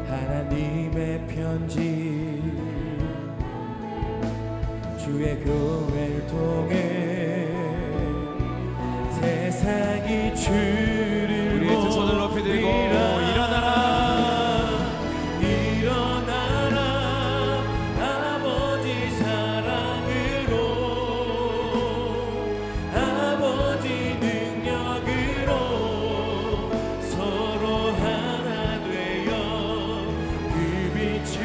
하나님의 편지, 주의 교회를 통해 세상이 주를 우리의 두 손을 높이 들고 일어나라, 일어나라, 아버지 사랑으로, 아버지 능력으로 서로 하나 되어 그 빛을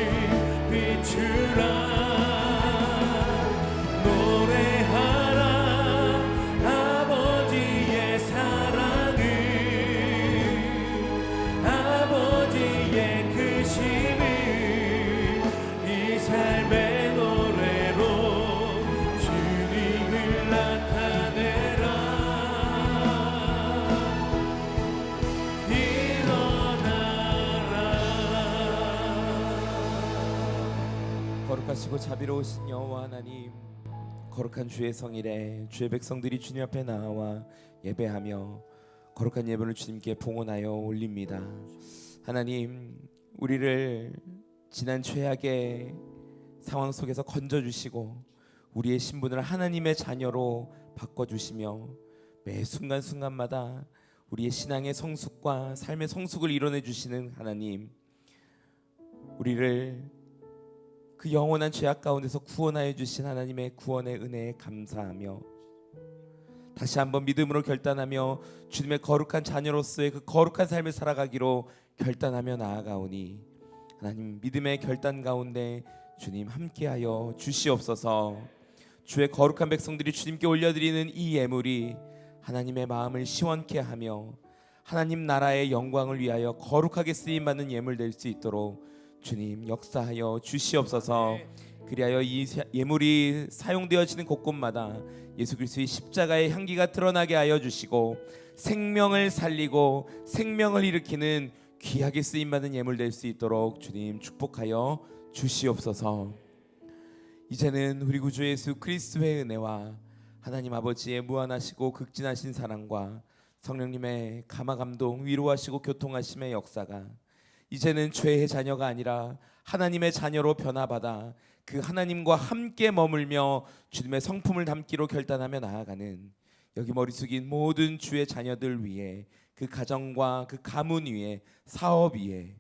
비추라. 노래하라 아버지의 사랑을, 아버지의 크심을 이 삶의 노래로 주님을 나타내라. 일어나라. 거룩하시고 자비로우신 여호와 하나님, 거룩한 주의 성일에 주의 백성들이 주님 앞에 나와 예배하며 거룩한 예배를 주님께 봉헌하여 올립니다. 하나님, 우리를 지난 최악의 상황 속에서 건져주시고 우리의 신분을 하나님의 자녀로 바꿔주시며 매 순간순간마다 우리의 신앙의 성숙과 삶의 성숙을 이뤄내 주시는 하나님, 우리를 그 영원한 죄악 가운데서 구원하여 주신 하나님의 구원의 은혜에 감사하며 다시 한번 믿음으로 결단하며 주님의 거룩한 자녀로서의 그 거룩한 삶을 살아가기로 결단하며 나아가오니 하나님, 믿음의 결단 가운데 주님 함께하여 주시옵소서. 주의 거룩한 백성들이 주님께 올려드리는 이 예물이 하나님의 마음을 시원케 하며 하나님 나라의 영광을 위하여 거룩하게 쓰임받는 예물 될 수 있도록 주님 역사하여 주시옵소서. 그리하여 이 예물이 사용되어지는 곳곳마다 예수 그리스도의 십자가의 향기가 드러나게 하여 주시고 생명을 살리고 생명을 일으키는 귀하게 쓰임받는 예물 될 수 있도록 주님 축복하여 주시옵소서. 이제는 우리 구주 예수 그리스도의 은혜와 하나님 아버지의 무한하시고 극진하신 사랑과 성령님의 감화 감동 위로하시고 교통하심의 역사가 이제는 죄의 자녀가 아니라 하나님의 자녀로 변화받아 그 하나님과 함께 머물며 주님의 성품을 담기로 결단하며 나아가는 여기 머리 숙인 모든 주의 자녀들 위해, 그 가정과 그 가문 위에, 사업 위에,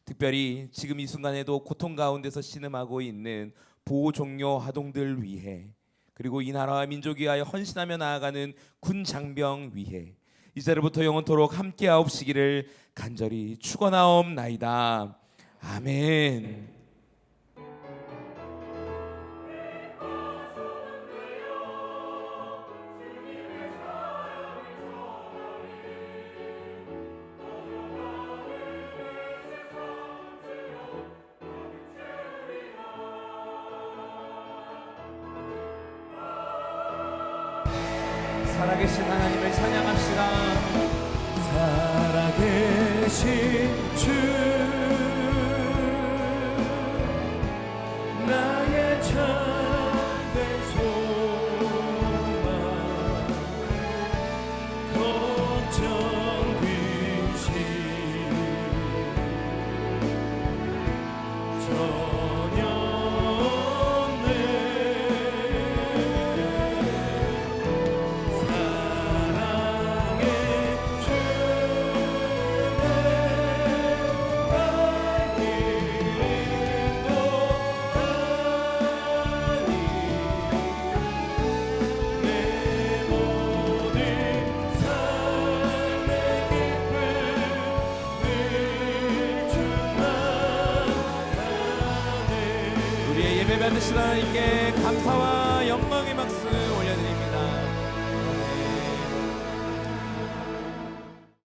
특별히 지금 이 순간에도 고통 가운데서 신음하고 있는 보호 종료 아동들 위해, 그리고 이 나라와 민족 위하여 헌신하며 나아가는 군 장병 위해 이 자리부터 영원토록 함께하옵시기를 간절히 축원하옵나이다. 아멘. 살아계신 하나님을 찬양합시다. 살아계신 주 나의 참된 소망 걱정 근심 전혀 없네. 사랑의 우리의 예배 받으시는 하나님께